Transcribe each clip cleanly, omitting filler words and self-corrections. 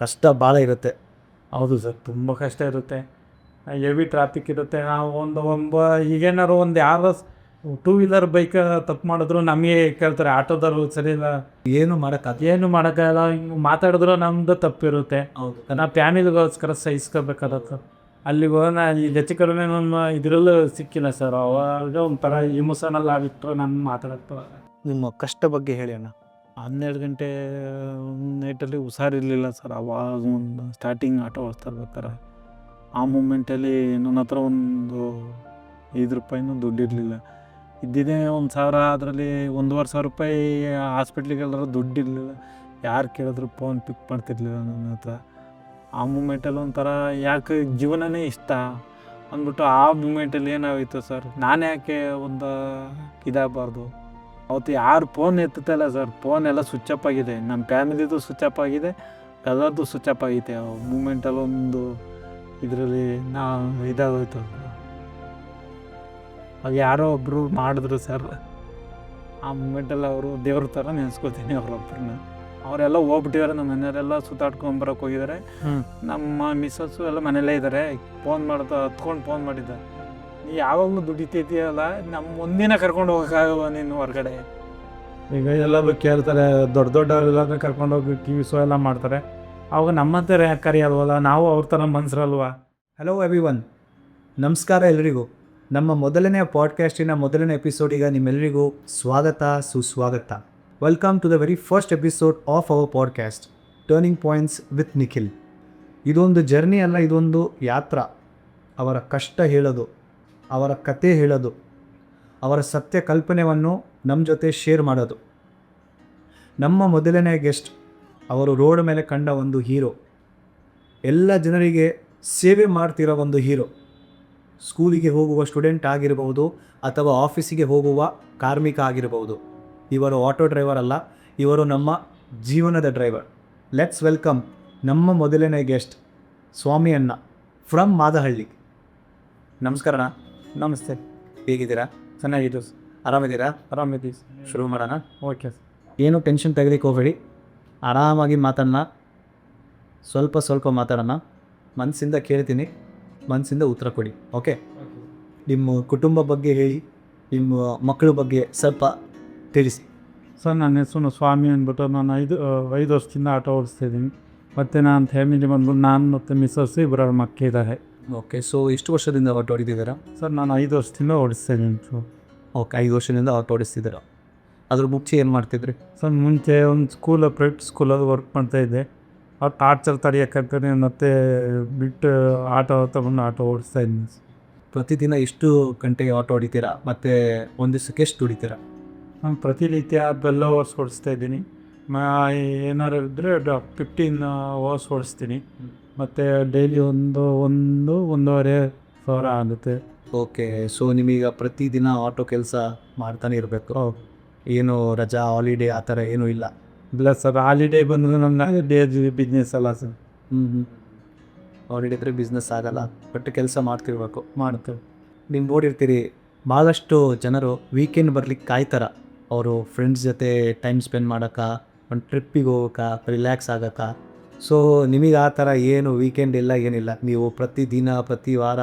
ಕಷ್ಟ ಭಾಳ ಇರುತ್ತೆ. ಹೌದು ಸರ್, ತುಂಬ ಕಷ್ಟ ಇರುತ್ತೆ. ಹೆವಿ ಟ್ರಾಫಿಕ್ ಇರುತ್ತೆ. ನಾವು ಈಗೇನಾದ್ರು ಒಂದು ಯಾರು ಟೂ ವೀಲರ್ ಬೈಕ್ ತಪ್ಪು ಮಾಡಿದ್ರು ನಮಗೆ ಕೇಳ್ತಾರೆ, ಆಟೋದವರು ಸರಿ ಇಲ್ಲ, ಏನು ಮಾಡೋಕ್ಕಾಗ ಏನು ಮಾಡೋಕ್ಕಾಗಲ್ಲ. ಹಿಂಗೆ ಮಾತಾಡಿದ್ರು ನಮ್ಮದು ತಪ್ಪಿರುತ್ತೆ. ಹೌದು. ನಾವು ಫ್ಯಾಮಿಲಿಗೋಸ್ಕರ ಸಹಿಸ್ಕೋಬೇಕಾಗತ್ತೆ. ಅಲ್ಲಿಗೆ ಹೋಗೋಣ, ಈಗ ಹೆಚ್ಚು ಕಡಿಮೆ ನಮ್ಮ ಇದರಲ್ಲೂ ಸಿಕ್ಕಿಲ್ಲ ಸರ್. ಅವಾಗ ಒಂಥರ ಇಮೋಷನಲ್ ಆಗಿತ್ತು ನಾನು ಮಾತಾಡೋಕ್ಕೆ. ನಿಮ್ಮ ಕಷ್ಟ ಬಗ್ಗೆ ಹೇಳಿ ಅಣ್ಣ. 12 ಗಂಟೆ ನೈಟಲ್ಲಿ ಹುಷಾರಿರಲಿಲ್ಲ ಸರ್. ಅವಾಗ ಒಂದು ಸ್ಟಾರ್ಟಿಂಗ್ ಆಟೋ ಓಡಿಸ್ತಾ ಇರ್ಬೇಕಾರೆ ಆ ಮೂಮೆಂಟಲ್ಲಿ ನನ್ನ ಹತ್ರ ಒಂದು ₹5 ದುಡ್ಡಿರಲಿಲ್ಲ. ಇದ್ದಿದ್ದೇ 1,000, ಅದರಲ್ಲಿ ₹1,500 ಹಾಸ್ಪಿಟ್ಲಿಗೆಲ್ಲರೂ ದುಡ್ಡಿರಲಿಲ್ಲ. ಯಾರು ಕೇಳಿದ್ರು ಫೋನ್ ಪಿಕ್ ಮಾಡ್ತಿರ್ಲಿಲ್ಲ ನನ್ನ ಹತ್ರ. ಆ ಮೂಮೆಂಟಲ್ಲಿ ಒಂಥರ ಯಾಕೆ ಜೀವನನೇ ಇಷ್ಟ ಅಂದ್ಬಿಟ್ಟು ಆ ಮೂಮೆಂಟಲ್ಲಿ ಏನಾಗಿತ್ತು ಸರ್, ನಾನು ಯಾಕೆ ಒಂದು ಇದಾಗಬಾರ್ದು. ಅವತ್ತು ಯಾರು ಫೋನ್ ಎತ್ತುತ್ತಲ್ಲ ಸರ್, ಫೋನೆಲ್ಲ ಸ್ವಿಚ್ ಅಪ್ ಆಗಿದೆ. ನಮ್ಮ ಫ್ಯಾಮಿಲಿದು ಸ್ವಿಚ್ ಅಪ್ ಆಗಿದೆ, ಎಲ್ಲರದ್ದು ಸ್ವಿಚ್ ಅಪ್ ಆಗೈತೆ. ಆ ಮೂಮೆಂಟಲ್ಲಿ ಒಂದು ಇದರಲ್ಲಿ ಇದಾಗೋಯ್ತು. ಅದು ಯಾರೋ ಒಬ್ಬರು ಮಾಡಿದ್ರು ಸರ್. ಆ ಮೂಮೆಂಟಲ್ಲಿ ಅವರು ದೇವ್ರ ಥರ ನೆನೆಸ್ಕೊತೀನಿ ಅವರೊಬ್ಬರನ್ನ. ಅವರೆಲ್ಲ ಹೋಗ್ಬಿಟ್ಟಿದ್ದಾರೆ, ನಮ್ಮ ಮನೆಯವರೆಲ್ಲ ಸುತ್ತಾಡ್ಕೊಂಬರೋಕೆ ಹೋಗಿದ್ದಾರೆ. ನಮ್ಮ ಮಿಸ್ಸಸ್ಸು ಎಲ್ಲ ಮನೆಯಲ್ಲೇ ಇದ್ದಾರೆ. ಫೋನ್ ಹತ್ಕೊಂಡು ಫೋನ್ ಮಾಡಿದ್ದಾರೆ, ನೀ ಯಾವಾಗಲೂ ದುಡಿತಿದ್ದೀಯಲ್ಲ, ನಮ್ಮ ಒಂದಿನ ಕರ್ಕೊಂಡು ಹೋಗೋಕ್ಕಾಗವ ನೀನು ಹೊರಗಡೆ. ಈಗ ಎಲ್ಲರೂ ಕೇಳ್ತಾರೆ, ದೊಡ್ಡವರೆಲ್ಲ ಕರ್ಕೊಂಡೋಗಿ TV ಶೋ ಎಲ್ಲ ಮಾಡ್ತಾರೆ. ಅವಾಗ ನಮ್ಮಂತೆ ಕರೆಯಲ್ವಲ್ಲ, ನಾವು ಅವ್ರ ಥರ ಮನ್ಸರಲ್ವ. ಹಲೋ ಎವ್ರಿವನ್, ನಮಸ್ಕಾರ ಎಲ್ರಿಗೂ. ನಮ್ಮ ಮೊದಲನೇ ಪಾಡ್ಕಾಸ್ಟಿನ ಮೊದಲನೇ ಎಪಿಸೋಡಿಗೆ ನಿಮ್ಮೆಲ್ಲರಿಗೂ ಸ್ವಾಗತ, ಸುಸ್ವಾಗತ. Welcome to the very first episode of our podcast turning points with Nikhil. ಇದೊಂದು ಜರ್ನಿ ಅಲ್ಲ, ಇದೊಂದು ಯಾತ್ರಾ. ಅವರ ಕಷ್ಟ ಹೇಳೋದು, ಅವರ ಕತೆ ಹೇಳೋದು, ಅವರ ಸತ್ಯ ಕಲ್ಪನೆಯನ್ನು ನಮ್ಮ ಜೊತೆ ಶೇರ್ ಮಾಡೋದು. ನಮ್ಮ ಮೊದಲನೇ ಗೆಸ್ಟ್ ಅವರು ರೋಡ್ ಮೇಲೆ ಕಂಡ ಒಂದು ಹೀರೋ, ಎಲ್ಲ ಜನರಿಗೆ ಸೇವೆ ಮಾಡ್ತಿರೋ ಒಂದು ಹೀರೋ. ಸ್ಕೂಲಿಗೆ ಹೋಗುವ ಸ್ಟೂಡೆಂಟ್ ಆಗಿರಬಹುದು ಅಥವಾ ಆಫೀಸಿಗೆ ಹೋಗುವ ಕಾರ್ಮಿಕ ಆಗಿರಬಹುದು. ಇವರು ಆಟೋ ಡ್ರೈವರ್ ಅಲ್ಲ, ಇವರು ನಮ್ಮ ಜೀವನದ ಡ್ರೈವರ್. ಲೆಟ್ಸ್ ವೆಲ್ಕಮ್ ನಮ್ಮ ಮೊದಲನೇ ಗೆಸ್ಟ್ ಸ್ವಾಮಿ ಅಣ್ಣ ಫ್ರಮ್ ಮಾದಹಳ್ಳಿ. ನಮಸ್ಕಾರ ಅಣ್ಣ. ನಮಸ್ತೆ. ಹೇಗಿದ್ದೀರಾ? ಚೆನ್ನಾಗಿದ್ದು. ಆರಾಮಿದ್ದೀರಾ? ಆರಾಮಿದ್ದೀವಿ. ಶುರು ಮಾಡೋಣ. Okay sir. ಏನು ಟೆನ್ಷನ್ ತೆಗೆಲಿಕ್ಕೆ ಹೋಗಬೇಡಿ, ಆರಾಮಾಗಿ ಮಾತಾಡೋಣ. ಸ್ವಲ್ಪ ಮಾತಾಡೋಣ. ಮನಸ್ಸಿಂದ ಕೇಳ್ತೀನಿ, ಮನಸ್ಸಿಂದ ಉತ್ತರ ಕೊಡಿ. ಓಕೆ? ನಿಮ್ಮ ಕುಟುಂಬ ಬಗ್ಗೆ ಹೇಳಿ, ನಿಮ್ಮ ಮಕ್ಕಳ ಬಗ್ಗೆ ಸ್ವಲ್ಪ ತಿಳಿಸಿ. ಸರ್, ನನ್ನ ಹೆಸರು ಸ್ವಾಮಿ ಅಂದ್ಬಿಟ್ಟು ನಾನು 5 ವರ್ಷದಿಂದ ಆಟೋ ಓಡಿಸ್ತಾಯಿದ್ದೀನಿ. ಮತ್ತು ನಾನು ಫ್ಯಾಮಿಲಿ ಬಂದು ನಾನು ಮತ್ತು ಮಿಸ್ಸಸ್ ಇಬ್ಬರು ಮಕ್ಕಳಿದ್ದಾರೆ. ಓಕೆ, ಸೊ ಎಷ್ಟು ವರ್ಷದಿಂದ ಆಟೋ ಹೊಡಿತಿದ್ದೀರಾ? ಸರ್, ನಾನು 5 ವರ್ಷದಿಂದ ಓಡಿಸ್ತಾಯಿದ್ದೀನಿ ಸರ್. ಓಕೆ, 5 ವರ್ಷದಿಂದ ಆಟೋ ಓಡಿಸ್ತಿದ್ದೀರ. ಅದ್ರ ಮುಂಚೆ ಏನು ಮಾಡ್ತಿದ್ರಿ? ಸರ್, ಮುಂಚೆ ಒಂದು ಪ್ರೈವೇಟ್ ಸ್ಕೂಲಲ್ಲಿ ವರ್ಕ್ ಮಾಡ್ತಾಯಿದ್ದೆ. ಅವ್ರು ಟಾರ್ಚರ್ ತಡೆಯೋಕ್ಕಂತಾನೆ ಮತ್ತೆ ಬಿಟ್ಟು ತಗೊಂಡು ಆಟೋ ಓಡಿಸ್ತಾಯಿದ್ದೀನಿ. ಪ್ರತಿದಿನ ಎಷ್ಟು ಗಂಟೆಗೆ ಆಟೋ ಹೊಡಿತೀರಾ ಮತ್ತು ಒಂದು ದಿವಸಕ್ಕೆ ಎಷ್ಟು ದುಡಿತೀರಾ? ನಾನು ಪ್ರತಿನಿತ್ಯ 12 ಅವರ್ಸ್ ಓಡಿಸ್ತಾಯಿದ್ದೀನಿ. ಏನಾರು ಇದ್ದರೆ 15 ಅವರ್ಸ್ ಓಡಿಸ್ತೀನಿ. ಮತ್ತು ಡೈಲಿ ಒಂದೂವರೆ ಸಾವಿರ ಆಗುತ್ತೆ. ಓಕೆ, ಸೊ ನಿಮೀಗ ಪ್ರತಿದಿನ ಆಟೋ ಕೆಲಸ ಮಾಡ್ತಾನೆ ಇರಬೇಕು. ಏನು ರಜಾ, ಹಾಲಿಡೇ ಆ ಥರ ಏನೂ ಇಲ್ಲ? ಇಲ್ಲ ಸರ್, ಹಾಲಿಡೇ ಬಂದರೆ ನಮ್ಗೆ ಡೇ ಬಿಸ್ನೆಸ್ ಅಲ್ಲ ಸರ್. ಹಾಲಿಡೇ ಇದ್ದರೆ ಬಿಸ್ನೆಸ್ ಆಗಲ್ಲ, ಬಟ್ ಕೆಲಸ ಮಾಡ್ತಿರ್ಬೇಕು. ಮಾಡ್ತೇವೆ. ನೀವು ನೋಡಿರ್ತೀರಿ, ಭಾಳಷ್ಟು ಜನರು ವೀಕೆಂಡ್ ಬರ್ಲಿಕ್ಕೆ ಕಾಯ್ತಾರ. ಅವರು ಫ್ರೆಂಡ್ಸ್ ಜೊತೆ ಟೈಮ್ ಸ್ಪೆಂಡ್ ಮಾಡೋಕ್ಕೆ, ಒಂದು ಟ್ರಿಪ್ಪಿಗೆ ಹೋಗೋಕೆ, ರಿಲ್ಯಾಕ್ಸ್ ಆಗೋಕ್ಕೆ. ಸೊ ನಿಮಗೆ ಆ ಥರ ಏನು ವೀಕೆಂಡ್ ಇಲ್ಲ, ಏನಿಲ್ಲ. ನೀವು ಪ್ರತಿದಿನ ಪ್ರತಿ ವಾರ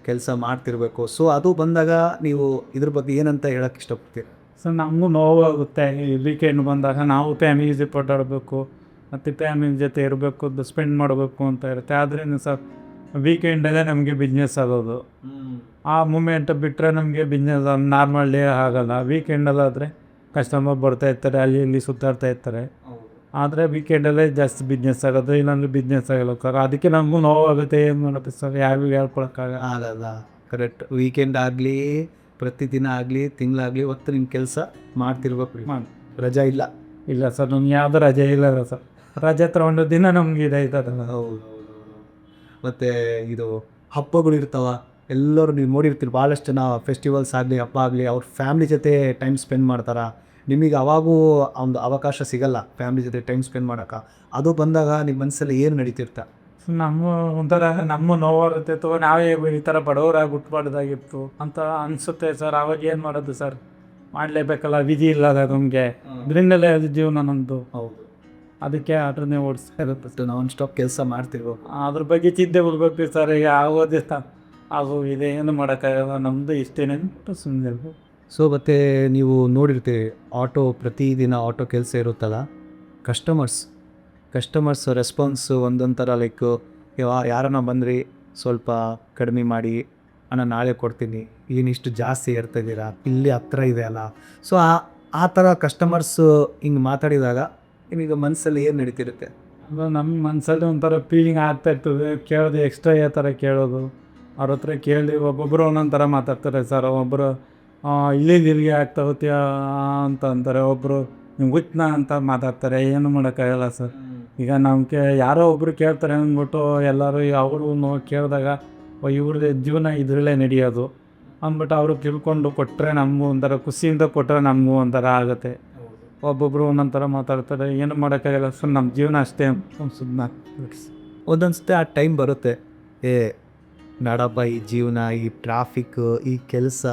ಕೆಲಸ ಮಾಡ್ತಿರ್ಬೇಕು. ಸೊ ಅದು ಬಂದಾಗ ನೀವು ಇದ್ರ ಬಗ್ಗೆ ಏನಂತ ಹೇಳೋಕ್ಕೆ ಇಷ್ಟಪಡ್ತೀರಿ? ಸರ್, ನಮಗೂ ನೋವಾಗುತ್ತೆ. ಈ ವೀಕೆಂಡ್ ಬಂದಾಗ ನಾವು ಫ್ಯಾಮಿಲಿ ಜೊತೆ ಓಡಾಡಬೇಕು ಮತ್ತು ಫ್ಯಾಮಿಲಿ ಜೊತೆ ಇರಬೇಕು, ಸ್ಪೆಂಡ್ ಮಾಡಬೇಕು ಅಂತ ಇರುತ್ತೆ. ಆದ್ರೇನು ಸರ್, ವೀಕೆಂಡಲ್ಲೇ ನಮಗೆ ಬಿಸ್ನೆಸ್ ಆಗೋದು. ಆ ಮೂಮೆಂಟ್ ಬಿಟ್ಟರೆ ನಮಗೆ ಬಿಸ್ನೆಸ್ ನಾರ್ಮಲ್ ಡೇ ಆಗಲ್ಲ. ವೀಕೆಂಡಲ್ಲಾದರೆ ಕಸ್ಟಮರ್ ಬರ್ತಾ ಇರ್ತಾರೆ, ಅಲ್ಲಿ ಇಲ್ಲಿ ಸುತ್ತಾಡ್ತಾ ಇರ್ತಾರೆ. ಆದರೆ ವೀಕೆಂಡಲ್ಲೇ ಜಾಸ್ತಿ ಬಿಸ್ನೆಸ್ ಆಗೋದು, ಇಲ್ಲಾಂದರೆ ಬಿಸ್ನೆಸ್ ಆಗಲ್ಲ ಸರ್. ಅದಕ್ಕೆ ನಮಗೂ ನೋವಾಗುತ್ತೆ. ಏನು ಮಾಡುತ್ತೆ ಸರ್, ಯಾರಿಗೂ ಆಗಲ್ಲ. ಕರೆಕ್ಟ್. ವೀಕೆಂಡ್ ಆಗಲಿ, ಪ್ರತಿದಿನ ಆಗಲಿ, ತಿಂಗಳಾಗಲಿ, ಹೊತ್ತು ನಿಮ್ಮ ಕೆಲಸ ಮಾಡ್ತಿರ್ಬೇಕು. ರಜಾ ಇಲ್ಲ? ಇಲ್ಲ ಸರ್, ನಮ್ಗೆ ಯಾವುದೂ ರಜೆ ಇಲ್ಲ ಸರ್. ರಜೆ ತಗೊಂಡು ದಿನ ನಮ್ಗೆ ಇದಾಯ್ತದಲ್ಲ. ಹೌದು. ಮತ್ತು ಇದು ಹಬ್ಬಗಳು ಇರ್ತಾವ, ಎಲ್ಲರೂ ನೀವು ನೋಡಿರ್ತೀರಿ. ಭಾಳಷ್ಟು ಜನ ಫೆಸ್ಟಿವಲ್ಸ್ ಆಗಲಿ, ಹಬ್ಬ ಆಗಲಿ, ಅವ್ರ ಫ್ಯಾಮ್ಲಿ ಜೊತೆ ಟೈಮ್ ಸ್ಪೆಂಡ್ ಮಾಡ್ತಾರೆ. ನಿಮಗೆ ಅವಾಗೂ ಒಂದು ಅವಕಾಶ ಸಿಗಲ್ಲ ಫ್ಯಾಮ್ಲಿ ಜೊತೆ ಟೈಮ್ ಸ್ಪೆಂಡ್ ಮಾಡೋಕೆ. ಅದು ಬಂದಾಗ ನಿಮ್ಮ ಮನಸ್ಸಲ್ಲಿ ಏನು ನಡೀತಿರ್ತ? ನಮ್ಮ ನೋವಾಗುತ್ತೆ ಅಥವಾ ನಾವೇ ಈ ಥರ ಬಡವರಾಗಿ ಹುಟ್ಟಬಾರ್ದಾಗಿತ್ತು ಅಂತ ಅನಿಸುತ್ತೆ ಸರ್. ಅವಾಗ ಏನು ಮಾಡೋದು ಸರ್, ಮಾಡಲೇಬೇಕಲ್ಲ, ವಿಧಿ ಇಲ್ಲ ನಮಗೆ. ಇದರಿಂದಲೇ ಅದು ಜೀವನ ನಮ್ಮದು. ಹೌದು. ಅದಕ್ಕೆ ಆಟೋನೇ ಓಡಿಸ್ತಾ ಇರುತ್ತೆ. ನಾನ್ ಸ್ಟಾಪ್ ಕೆಲಸ ಮಾಡ್ತಿರೋ. ಅದ್ರ ಬಗ್ಗೆ ಚಿಂತೆ ಬಿಡ್ಬೇಕು ಸರ್. ಈಗ ಆಗೋದೇ ಅದು ಇದೆ, ಏನು ಮಾಡೋಕ್ಕಾಗಲ್ಲ, ನಮ್ಮದು ಇಷ್ಟೇನೆ ಅಂತ ಸುಮ್ಮನೆ ಇರ್ಬೇಕು. ಸೊ ಮತ್ತು ನೀವು ನೋಡಿರ್ತೀರಿ ಪ್ರತಿದಿನ ಆಟೋ ಕೆಲಸ ಇರುತ್ತಲ್ಲ, ಕಸ್ಟಮರ್ಸ್ ರೆಸ್ಪಾನ್ಸು ಒಂದೊಂದು ಥರ ಲೈಕ್ ಯಾರನ್ನ ಬಂದ್ರಿ ಸ್ವಲ್ಪ ಕಡಿಮೆ ಮಾಡಿ ಅಣ್ಣ ನಾಳೆ ಕೊಡ್ತೀನಿ, ಏನಿಷ್ಟು ಜಾಸ್ತಿ ಇರ್ತಿದ್ದೀರಾ, ಇಲ್ಲಿ ಹತ್ರ ಇದೆ ಅಲ್ಲ. ಸೊ ಆ ಥರ ಕಸ್ಟಮರ್ಸು ಹಿಂಗೆ ಮಾತಾಡಿದಾಗ ನಿಮಗೆ ಮನಸ್ಸಲ್ಲಿ ಏನು ನಡೀತಿರುತ್ತೆ? ಅದು ನಮ್ಮ ಮನಸ್ಸಲ್ಲಿ ಒಂಥರ ಫೀಲಿಂಗ್ ಆಗ್ತಾ ಇರ್ತದೆ. ಕೇಳೋದು ಎಕ್ಸ್ಟ್ರಾ ಯಾವ ಥರ ಕೇಳೋದು, ಅವ್ರ ಹತ್ರ ಕೇಳಿ ಒಬ್ಬೊಬ್ಬರು ಒಂದೊಂದು ಥರ ಮಾತಾಡ್ತಾರೆ ಸರ್. ಒಬ್ಬರು ಇಲ್ಲಿಗೆ ಇಲ್ಲಿಗೆ ಆಗ್ತಾ ಹೋಗ್ತೀಯ ಅಂತ ಅಂತಾರೆ, ಒಬ್ಬರು ನೀವು ಹುಚ್ಚನ ಅಂತ ಮಾತಾಡ್ತಾರೆ. ಏನು ಮಾಡೋಕ್ಕಾಗಲ್ಲ ಸರ್. ಈಗ ನಾವು ಯಾರೋ ಒಬ್ಬರು ಕೇಳ್ತಾರೆ ಅಂದ್ಬಿಟ್ಟು ಎಲ್ಲರೂ ಅವರು ಕೇಳಿದಾಗ ಇವ್ರದ್ದು ಜೀವನ ಇದರಲ್ಲೇ ನಡೆಯೋದು ಅಂದ್ಬಿಟ್ಟು ಅವರು ತಿಳ್ಕೊಂಡು ಕೊಟ್ಟರೆ ನಮಗೂ ಒಂಥರ ಖುಷಿಯಿಂದ ಕೊಟ್ಟರೆ ನಮಗೂ ಒಂಥರ ಆಗುತ್ತೆ. ಒಬ್ಬೊಬ್ಬರು ಒಂದೊಂದು ಥರ ಮಾತಾಡ್ತಾರೆ, ಏನು ಮಾಡೋಕ್ಕಾಗಲ್ಲ ಸರ್, ನಮ್ಮ ಜೀವನ ಅಷ್ಟೇ ಸುಮ್ಮನೆ. ಒಂದೊಂದು ಸತಿ ಆ ಟೈಮ್ ಬರುತ್ತೆ, ನಾಡಪ್ಪ ಈ ಜೀವನ, ಈ ಟ್ರಾಫಿಕ್, ಈ ಕೆಲಸ,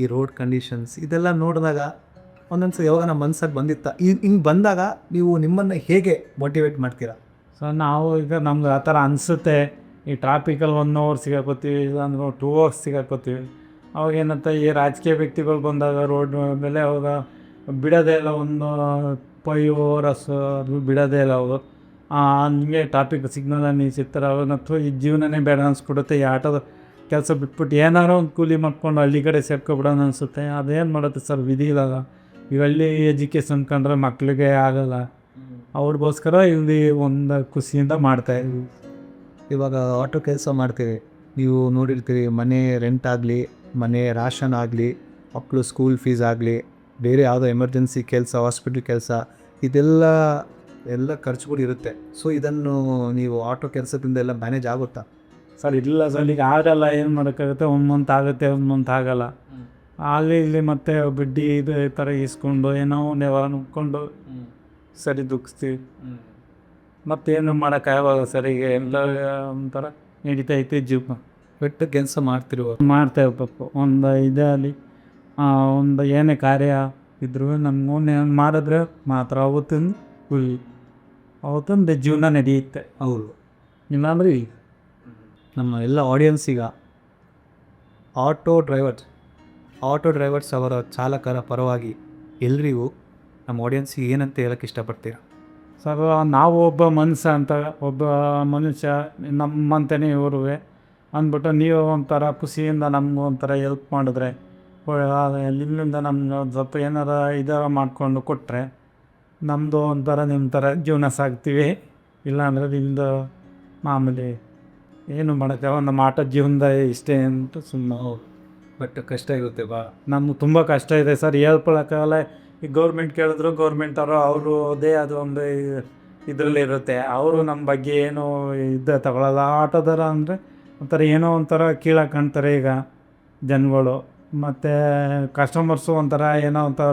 ಈ ರೋಡ್ ಕಂಡೀಷನ್ಸ್ ಇದೆಲ್ಲ ನೋಡಿದಾಗ ಒಂದೊಂದು ಸತಿ ಯಾವಾಗ ನಮ್ಮ ಮನ್ಸಾಗಿ ಬಂದಿತ್ತ ಹಿಂಗೆ ಬಂದಾಗ ನೀವು ನಿಮ್ಮನ್ನು ಹೇಗೆ ಮೋಟಿವೇಟ್ ಮಾಡ್ತೀರಾ? ಸೊ ನಾವು ಈಗ ನಮ್ಗೆ ಆ ಥರ ಅನಿಸುತ್ತೆ, ಈ ಟ್ರಾಫಿಕಲ್ಲಿ 1 ಅವರ್ ಸಿಗಾಕೋತೀವಿ, ಇಲ್ಲಾಂದ್ರೆ 2 ಅವರ್ಸ್ ಸಿಗಾಕೋತೀವಿ. ಅವಾಗ ಏನಂತ ಈ ರಾಜಕೀಯ ವ್ಯಕ್ತಿಗಳು ಬಂದಾಗ ರೋಡ್ ಮೇಲೆ ಅವಾಗ ಬಿಡೋದೇ ಇಲ್ಲ, ಒಂದು 5 ಅವರ್ಸ್ ಅದು ಬಿಡೋದೇ ಇಲ್ಲ ಅವರು. ನಿಮಗೆ ಟ್ರಾಫಿಕ್ ಸಿಗ್ನಲ್ ನಿಲ್ಸಿರ್ತಾರೆ. ಅವಾಗಂತೂ ಈ ಜೀವನನೇ ಬೇಡ ಅನಿಸ್ಕೊಡುತ್ತೆ. ಈ ಆಟೋದ ಕೆಲಸ ಬಿಟ್ಬಿಟ್ಟು ಏನಾರೋ ಒಂದು ಕೂಲಿ ಮಾಡ್ಕೊಂಡು ಹಳ್ಳಿ ಕಡೆ ಸೇರ್ಕೊಬಿಡೋಣ ಅನಿಸುತ್ತೆ. ಅದೇನು ಮಾಡುತ್ತೆ ಸರ್, ವಿಧಿ ಇವಾಗ ಈಗ ಹಳ್ಳಿ ಎಜುಕೇಷನ್ ಕಂಡ್ರೆ ಮಕ್ಕಳಿಗೆ ಆಗಲ್ಲ. ಅವ್ರಿಗೋಸ್ಕರ ಇಲ್ಲಿ ಒಂದು ಖುಷಿಯಿಂದ ಮಾಡ್ತಾಯಿದ್ವಿ. ಇವಾಗ ಆಟೋ ಕೆಲಸ ಮಾಡ್ತೀವಿ, ನೀವು ನೋಡಿರ್ತೀರಿ, ಮನೆ ರೆಂಟ್ ಆಗಲಿ, ಮನೆ ರಾಷನ್ ಆಗಲಿ, ಮಕ್ಕಳು ಸ್ಕೂಲ್ ಫೀಸ್ ಆಗಲಿ, ಬೇರೆ ಯಾವುದೋ ಎಮರ್ಜೆನ್ಸಿ ಕೆಲಸ, ಹಾಸ್ಪಿಟ್ಲ್ ಕೆಲಸ, ಎಲ್ಲ ಖರ್ಚುಗಳು ಇರುತ್ತೆ. ಸೊ ಇದನ್ನು ನೀವು ಆಟೋ ಕೆಲಸದಿಂದ ಎಲ್ಲ ಮ್ಯಾನೇಜ್ ಆಗುತ್ತಾ? ಸರ್ ಇಲ್ಲ ಸರ್, ಈಗ ಆಗಲ್ಲ. ಏನು ಮಾಡೋಕ್ಕಾಗುತ್ತೆ, 1 ಮಂತ್ ಆಗುತ್ತೆ, 1 ಮಂತ್ ಆಗಲ್ಲ. ಅಲ್ಲಿ ಇಲ್ಲಿ ಮತ್ತೆ ಬಡ್ಡಿ ಇದು ಈ ಥರ ಇಸ್ಕೊಂಡು ಏನೋ ಒಂದು ವ್ಯವಹಾರ ನೋಡ್ಕೊಂಡು ಸರಿ ದುಃಖಿಸ್ತೀವಿ. ಮತ್ತೇನು ಮಾಡೋಕ್ಕಾಗಲ್ಲ ಸರ್. ಈಗ ಎಲ್ಲ ಒಂಥರ ನಡೀತೈತೆ ಜೀವನ. ಬಿಟ್ಟು ಕೆಲಸ ಮಾಡ್ತಾ ಇರ್ಬೇಕು. ಒಂದು ಇದಲ್ಲಿ ಒಂದು ಏನೇ ಕಾರ್ಯ ಇದ್ರೂ ನಮ್ಗೆ ಮಾಡಿದ್ರೆ ಮಾತ್ರ ಅವತ್ತೊಂದು ಜೀವನ ನಡೆಯುತ್ತೆ. ಹೌದು. ಇಲ್ಲಾಂದ್ರೆ ನಮ್ಮ ಎಲ್ಲ ಆಡಿಯನ್ಸಿಗ ಆಟೋ ಡ್ರೈವರ್ಸ್ ಅವರ ಚಾಲಕರ ಪರವಾಗಿ ಎಲ್ರಿಗೂ ನಮ್ಮ ಆಡಿಯನ್ಸಿಗೆ ಏನಂತ ಹೇಳೋಕ್ಕೆ ಇಷ್ಟಪಡ್ತೀರಾ? ಸರ್, ನಾವು ಒಬ್ಬ ಮನುಷ್ಯ ನಮ್ಮಂತನೇ ಇವರು ಅಂದ್ಬಿಟ್ಟು ನೀವು ಒಂಥರ ಖುಷಿಯಿಂದ ನಮ್ಗೆ ಒಂಥರ ಹೆಲ್ಪ್ ಮಾಡಿದ್ರೆ, ಇಲ್ಲಿಂದ ನಮ್ಗೆ ಸ್ವಲ್ಪ ಏನಾರ ಮಾಡಿಕೊಂಡು ಕೊಟ್ಟರೆ ನಮ್ಮದು ಒಂಥರ ನಿಮ್ಮ ಥರ ಜೀವನ ಸಾಗ್ತೀವಿ. ಇಲ್ಲಾಂದರೆ ನಿಮ್ಮದು ಮಾಮೂಲಿ ಏನು ಮಾಡೋಕ್ಕೆ ನಮ್ಮ ಆಟೋ ಜೀವನದ ಇಷ್ಟೇ ಅಂತ ಸುಮ್ಮನೆ. ಬಟ್ ಕಷ್ಟ ಇರುತ್ತೆ ನಮ್ಗೆ ತುಂಬ ಕಷ್ಟ ಇದೆ ಸರ್, ಹೇಳ್ಕೊಳಕ್ಕಾಗಲ್ಲ. ಈಗ ಗೌರ್ಮೆಂಟ್ ಕೇಳಿದ್ರು ಗೌರ್ಮೆಂಟ್ ಅವರು ಅದೇ ಅದು ಒಂದು ಇದರಲ್ಲಿ ಇರುತ್ತೆ. ಅವರು ನಮ್ಮ ಬಗ್ಗೆ ಏನೋ ತಗೊಳ್ಳಲ್ಲ. ಆಟೋದರ ಅಂದರೆ ಒಂಥರ ಏನೋ ಒಂಥರ ಕೀಳಾಗಿ ಕಾಣ್ತಾರೆ ಈಗ ಜನಗಳು. ಮತ್ತು ಕಸ್ಟಮರ್ಸು ಒಂಥರ ಏನೋ ಒಂಥರ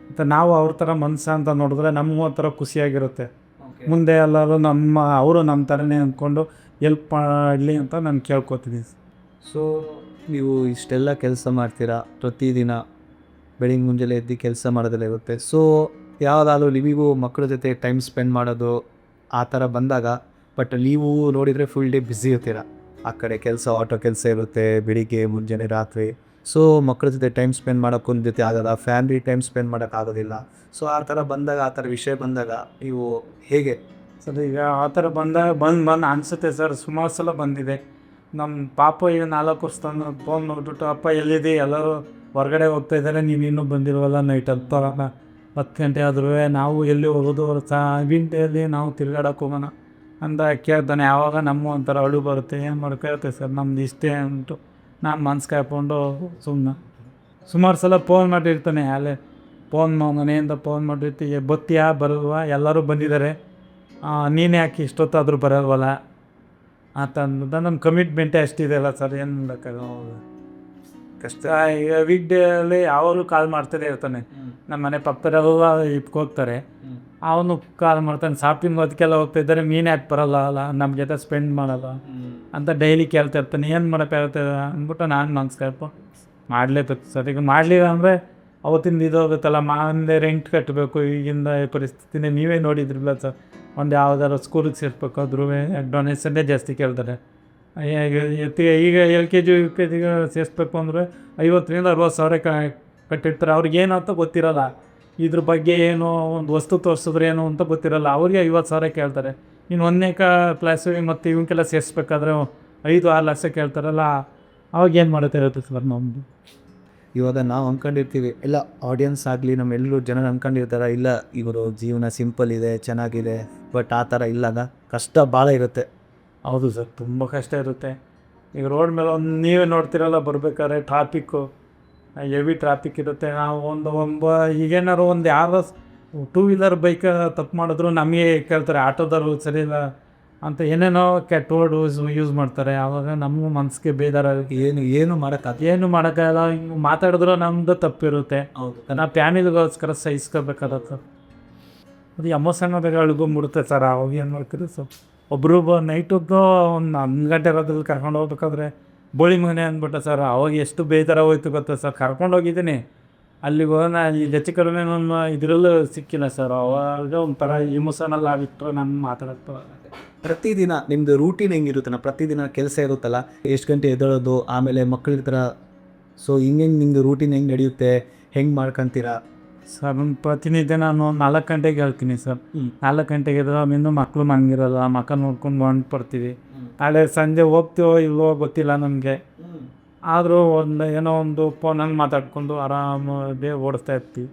ಮತ್ತು ನಾವು ಅವ್ರ ಥರ ಮನಸ್ಸು ಅಂತ ನೋಡಿದ್ರೆ ನಮಗೂ ಒಂಥರ ಖುಷಿಯಾಗಿರುತ್ತೆ. ಮುಂದೆ ಎಲ್ಲರೂ ಅವರು ನಮ್ಮ ಥರನೇ ಅಂದ್ಕೊಂಡು ಎಲ್ಪ್ ಮಾಡಲಿ ಅಂತ ನಾನು ಕೇಳ್ಕೊತೀನಿ. ಸೊ ನೀವು ಇಷ್ಟೆಲ್ಲ ಕೆಲಸ ಮಾಡ್ತೀರಾ, ಪ್ರತಿದಿನ ಬೆಳಿಗ್ಗೆ ಮುಂಜಾನೆ ಎದ್ದು ಕೆಲಸ ಮಾಡೋದೆಲ್ಲ ಇರುತ್ತೆ. ಸೊ ಯಾವುದಾದ್ರೂ ನಿಮಗೂ ಮಕ್ಕಳ ಜೊತೆ ಟೈಮ್ ಸ್ಪೆಂಡ್ ಮಾಡೋದು ಆ ಥರ ಬಂದಾಗ, ಬಟ್ ನೀವು ನೋಡಿದರೆ ಫುಲ್ ಡೇ ಬ್ಯುಸಿ ಇರ್ತೀರ. ಆ ಕಡೆ ಕೆಲಸ, ಆಟೋ ಕೆಲಸ ಇರುತ್ತೆ, ಬೆಳಿಗ್ಗೆ ಮುಂಜಾನೆ ರಾತ್ರಿ. ಸೊ ಮಕ್ಕಳ ಜೊತೆ ಟೈಮ್ ಸ್ಪೆಂಡ್ ಮಾಡೋಕ್ಕೊಂದು ಜೊತೆ ಆಗೋಲ್ಲ, ಫ್ಯಾಮಿಲಿ ಟೈಮ್ ಸ್ಪೆಂಡ್ ಮಾಡೋಕ್ಕಾಗೋದಿಲ್ಲ. ಸೊ ಆ ಥರ ಬಂದಾಗ, ಆ ಥರ ವಿಷಯ ಬಂದಾಗ ನೀವು ಹೇಗೆ? ಸರ್, ಈಗ ಆ ಥರ ಬಂದು ಅನಿಸುತ್ತೆ ಸರ್. ಸುಮಾರು ಸಲ ಬಂದಿದೆ. ನಮ್ಮ ಪಾಪ ಈಗ 4 ವರ್ಷದ ಫೋನ್ ನೋಡ್ಬಿಟ್ಟು, ಅಪ್ಪ ಎಲ್ಲಿದೆ, ಎಲ್ಲರೂ ಹೊರಗಡೆ ಹೋಗ್ತಾ ಇದ್ದಾರೆ, ನೀನು ಇನ್ನೂ ಬಂದಿರುವಲ್ಲ, ನೈಟ್ 10 ಗಂಟೆ ಆದ್ರೂ ನಾವು ಎಲ್ಲಿ ಹೋಗೋದು, ವಿಂಟೆಯಲ್ಲಿ ನಾವು ತಿರುಗಾಡಕ್ಕೆ ಹೋಗೋಣ ಅಂತ ಕೇಳ್ತಾನೆ. ಯಾವಾಗ ನಮ್ಮ ಒಂಥರ ಅಳು ಬರುತ್ತೆ. ಏನು ಮಾಡೋಕ್ಕಾಗುತ್ತೆ ಸರ್, ನಮ್ದು ಇಷ್ಟೇ ಅಂದ್ಬಿಟ್ಟು ನಾನು ಮನ್ಸು ಕಾಯ್ಕೊಂಡು ಸುಮಾರು ಸಲ ಫೋನ್ ಮಾಡಿರ್ತಾನೆ. ಅಲ್ಲೇ ಮನೆಯಿಂದ ಫೋನ್ ಮಾಡಿರ್ತೀವಿ, ಬತ್ತೀಯಾ ಬರುವ, ಎಲ್ಲರೂ ಬಂದಿದ್ದಾರೆ, ನೀನು ಯಾಕೆ ಇಷ್ಟೊತ್ತಾದರೂ ಬರೋಲ್ವಲ್ಲ ಅಂತ ಅಂದ್ಬಿಟ್ಟು ನಮ್ಮ ಕಮಿಟ್ಮೆಂಟೇ ಅಷ್ಟಿದೆ ಅಲ್ಲ ಸರ್, ಏನು ಮಾಡೋಕ್ಕಾಗಲ್ಲ. ಕಷ್ಟ. ಈಗ ವೀಕ್ ಡೇ ಅಲ್ಲಿ ಯಾವಾಗಲೂ ಕಾಲ್ ಮಾಡ್ತಾನೆ ಇರ್ತಾನೆ. ನಮ್ಮ ಮನೆ ಪಕ್ಕದವರೆಲ್ಲ ಇಟ್ಕೋಗ್ತಾರೆ, ಅವನು ಕಾಲ್ ಮಾಡ್ತಾನೆ. ಶಾಪಿಂಗ್ ಅದಕ್ಕೆಲ್ಲ ಹೋಗ್ತಾ ಇದ್ದಾರೆ, ನೀನು ಯಾಕೆ ಬರೋಲ್ಲ ನಮ್ಮ ಜೊತೆ ಸ್ಪೆಂಡ್ ಮಾಡೋಲ್ಲ ಅಂತ ಡೈಲಿ ಕೇಳ್ತಾ ಇರ್ತಾನೆ. ಏನು ಮಾಡೋಕ್ಕಾಗುತ್ತೆ ಅಂದ್ಬಿಟ್ಟು ನಾನು ಮನ್ಸ್ಕಲ್ಪ ಮಾಡಲೇಬೇಕು ಸರ್. ಈಗ ಮಾಡಲಿಲ್ಲ ಅಂದರೆ ಅವತ್ತಿಂದ ಇದಾಗುತ್ತಲ್ಲ ಮಾಂದೆ ರೆಂಟ್ ಕಟ್ಟಬೇಕು. ಈಗಿಂದ ಪರಿಸ್ಥಿತಿನೇ ನೀವೇ ನೋಡಿದ್ರಲ್ಲ ಸರ್. ಒಂದು ಯಾವ್ದಾದ್ರು ಸ್ಕೂಲಿಗೆ ಸೇರಿಸ್ಬೇಕಾದ್ರೂ ಡೊನೇಷನ್ನೇ ಜಾಸ್ತಿ ಕೇಳ್ತಾರೆ. ಈಗ L K G U K ಜಿಗೆ ಸೇರಿಸ್ಬೇಕು ಅಂದರೆ 50,000-60,000 ಕಟ್ಟಿರ್ತಾರೆ. ಅವ್ರಿಗೇನು ಅಂತ ಗೊತ್ತಿರೋಲ್ಲ. ಇದ್ರ ಬಗ್ಗೆ ಏನು ಒಂದು ವಸ್ತು ತೋರಿಸಿದ್ರೆ ಏನು ಅಂತ ಗೊತ್ತಿರೋಲ್ಲ. ಅವ್ರಿಗೆ 50,000 ಕೇಳ್ತಾರೆ. ಇನ್ನು 1ನೇ ಕ್ಲಾಸು ಮತ್ತು ಇವಕ್ಕೆಲ್ಲ ಸೇರಿಸ್ಬೇಕಾದ್ರೆ 5-6 ಲಕ್ಷ ಕೇಳ್ತಾರಲ್ಲ. ಅವಾಗ ಏನು ಮಾಡುತ್ತೆ ಇರುತ್ತೆ ಸರ್ ನಮ್ಮದು. ಇವಾಗ ನಾವು ಅಂದ್ಕೊಂಡಿರ್ತೀವಿ, ಎಲ್ಲ ಆಡಿಯನ್ಸ್ ಆಗಲಿ ನಮ್ಮೆಲ್ಲರೂ ಜನ ಅಂದ್ಕೊಂಡಿರ್ತಾರೆ, ಇಲ್ಲ ಇವರು ಜೀವನ ಸಿಂಪಲ್ ಇದೆ, ಚೆನ್ನಾಗಿದೆ. ಬಟ್ ಆ ಥರ ಇಲ್ಲಾಗ ಕಷ್ಟ ಭಾಳ ಇರುತ್ತೆ. ಹೌದು ಸರ್, ತುಂಬ ಕಷ್ಟ ಇರುತ್ತೆ. ಈಗ ರೋಡ್ ಮೇಲೆ ಒಂದು ನೀವೇ ನೋಡ್ತಿರಲ್ಲ, ಬರಬೇಕಾದ್ರೆ ಟ್ರಾಫಿಕ್ಕು ಹೆವಿ ಟ್ರಾಫಿಕ್ ಇರುತ್ತೆ. ನಾವು ಈಗೇನಾದ್ರು ಒಂದು ಯಾರೋ 2 ವೀಲರ್ ಬೈಕ್ ತಪ್ಪು ಮಾಡಿದ್ರು ನಮಗೆ ಕೇಳ್ತಾರೆ, ಆಟೋದವರು ಸರಿ ಇಲ್ಲ ಅಂತ ಏನೇನೋ ಕೆಟ್ಟ ವರ್ಡ್ ಯೂಸ್ ಮಾಡ್ತಾರೆ. ಆವಾಗ ನಮಗೂ ಮನಸ್ಸಿಗೆ ಬೇಜಾರಾಗುತ್ತೆ. ಏನು ಮಾಡೋಕ್ಕಾಗ ಏನು ಮಾಡೋಕ್ಕಾಗಲ್ಲ. ಹಿಂಗೆ ಮಾತಾಡಿದ್ರು ನಮ್ಮದು ತಪ್ಪಿರುತ್ತೆ. ಹೌದು. ನಾವು ಫ್ಯಾಮಿಲಿಗೋಸ್ಕರ ಸಹಿಸ್ಕೋಬೇಕಾಗತ್ತೆ. ಅದು ಎಮೋಷನಲ್ ಅಳ್ಗೊಂಬಿಡುತ್ತೆ ಸರ್. ಅವಾಗ ಏನು ಮಾಡ್ತೀರಿ ಸರ್, ಒಬ್ಬರು ನೈಟದ್ದು ಒಂದು 11 ಗಂಟೆ ಇರೋದ್ರಲ್ಲಿ ಕರ್ಕೊಂಡು ಹೋಗ್ಬೇಕಾದ್ರೆ ಬೋಳಿ ಮನೆ ಅಂದ್ಬಿಟ್ಟೆ ಸರ್. ಅವಾಗ ಎಷ್ಟು ಬೇಜಾರ ಹೋಯ್ತು ಗೊತ್ತಾ ಸರ್. ಕರ್ಕೊಂಡು ಹೋಗಿದ್ದೀನಿ ಅಲ್ಲಿಗೆ ಹೋಗೋಣ, ಈ ಹೆಚ್ಚು ಕಡಿಮೆ ನಮ್ಮ ಇದರಲ್ಲೂ ಸಿಕ್ಕಿಲ್ಲ ಸರ್. ಅವಾಗ ಒಂಥರ ಇಮೋಷನಲ್ ಆಗಿತ್ತು. ನಾನು ಮಾತಾಡೋದು ಪ್ರತಿದಿನ ನಿಮ್ಮದು ರೂಟೀನ್ ಹೆಂಗಿರುತ್ತೆ? ಪ್ರತಿದಿನ ಕೆಲಸ ಇರುತ್ತಲ್ಲ, ಎಷ್ಟು ಗಂಟೆ ಎದ್ದೇಳೋದು, ಆಮೇಲೆ ಮಕ್ಕಳಿರ್ತಾರ, ಸೊ ಹಿಂಗೆ ನಿಮ್ಮದು ರೂಟೀನ್ ಹೆಂಗೆ ನಡೆಯುತ್ತೆ, ಹೆಂಗೆ ಮಾಡ್ಕೊತೀರಾ ಸರ್? ನನ್ನ ಪ್ರತಿನಿತ್ಯ ನಾನು 4 ಗಂಟೆಗೆ ಹೇಳ್ತೀನಿ ಸರ್. 4 ಗಂಟೆಗೆ ಎದ್ದು ಆಮೇಲೆ ಮಕ್ಕಳು ಮನಗಿರಲ್ಲ, ಮಕ್ಕ ನೋಡ್ಕೊಂಡು ಹೊಂಟು ಬರ್ತೀವಿ. ನಾಳೆ ಸಂಜೆ ಹೋಗ್ತೀವೋ ಇಲ್ವೋ ಗೊತ್ತಿಲ್ಲ ನಮಗೆ. ಆದರೂ ಏನೋ ಒಂದು ಫೋನಲ್ಲಿ ಮಾತಾಡ್ಕೊಂಡು ಆರಾಮಾಗಿ ಓಡಿಸ್ತಾ ಇರ್ತೀವಿ.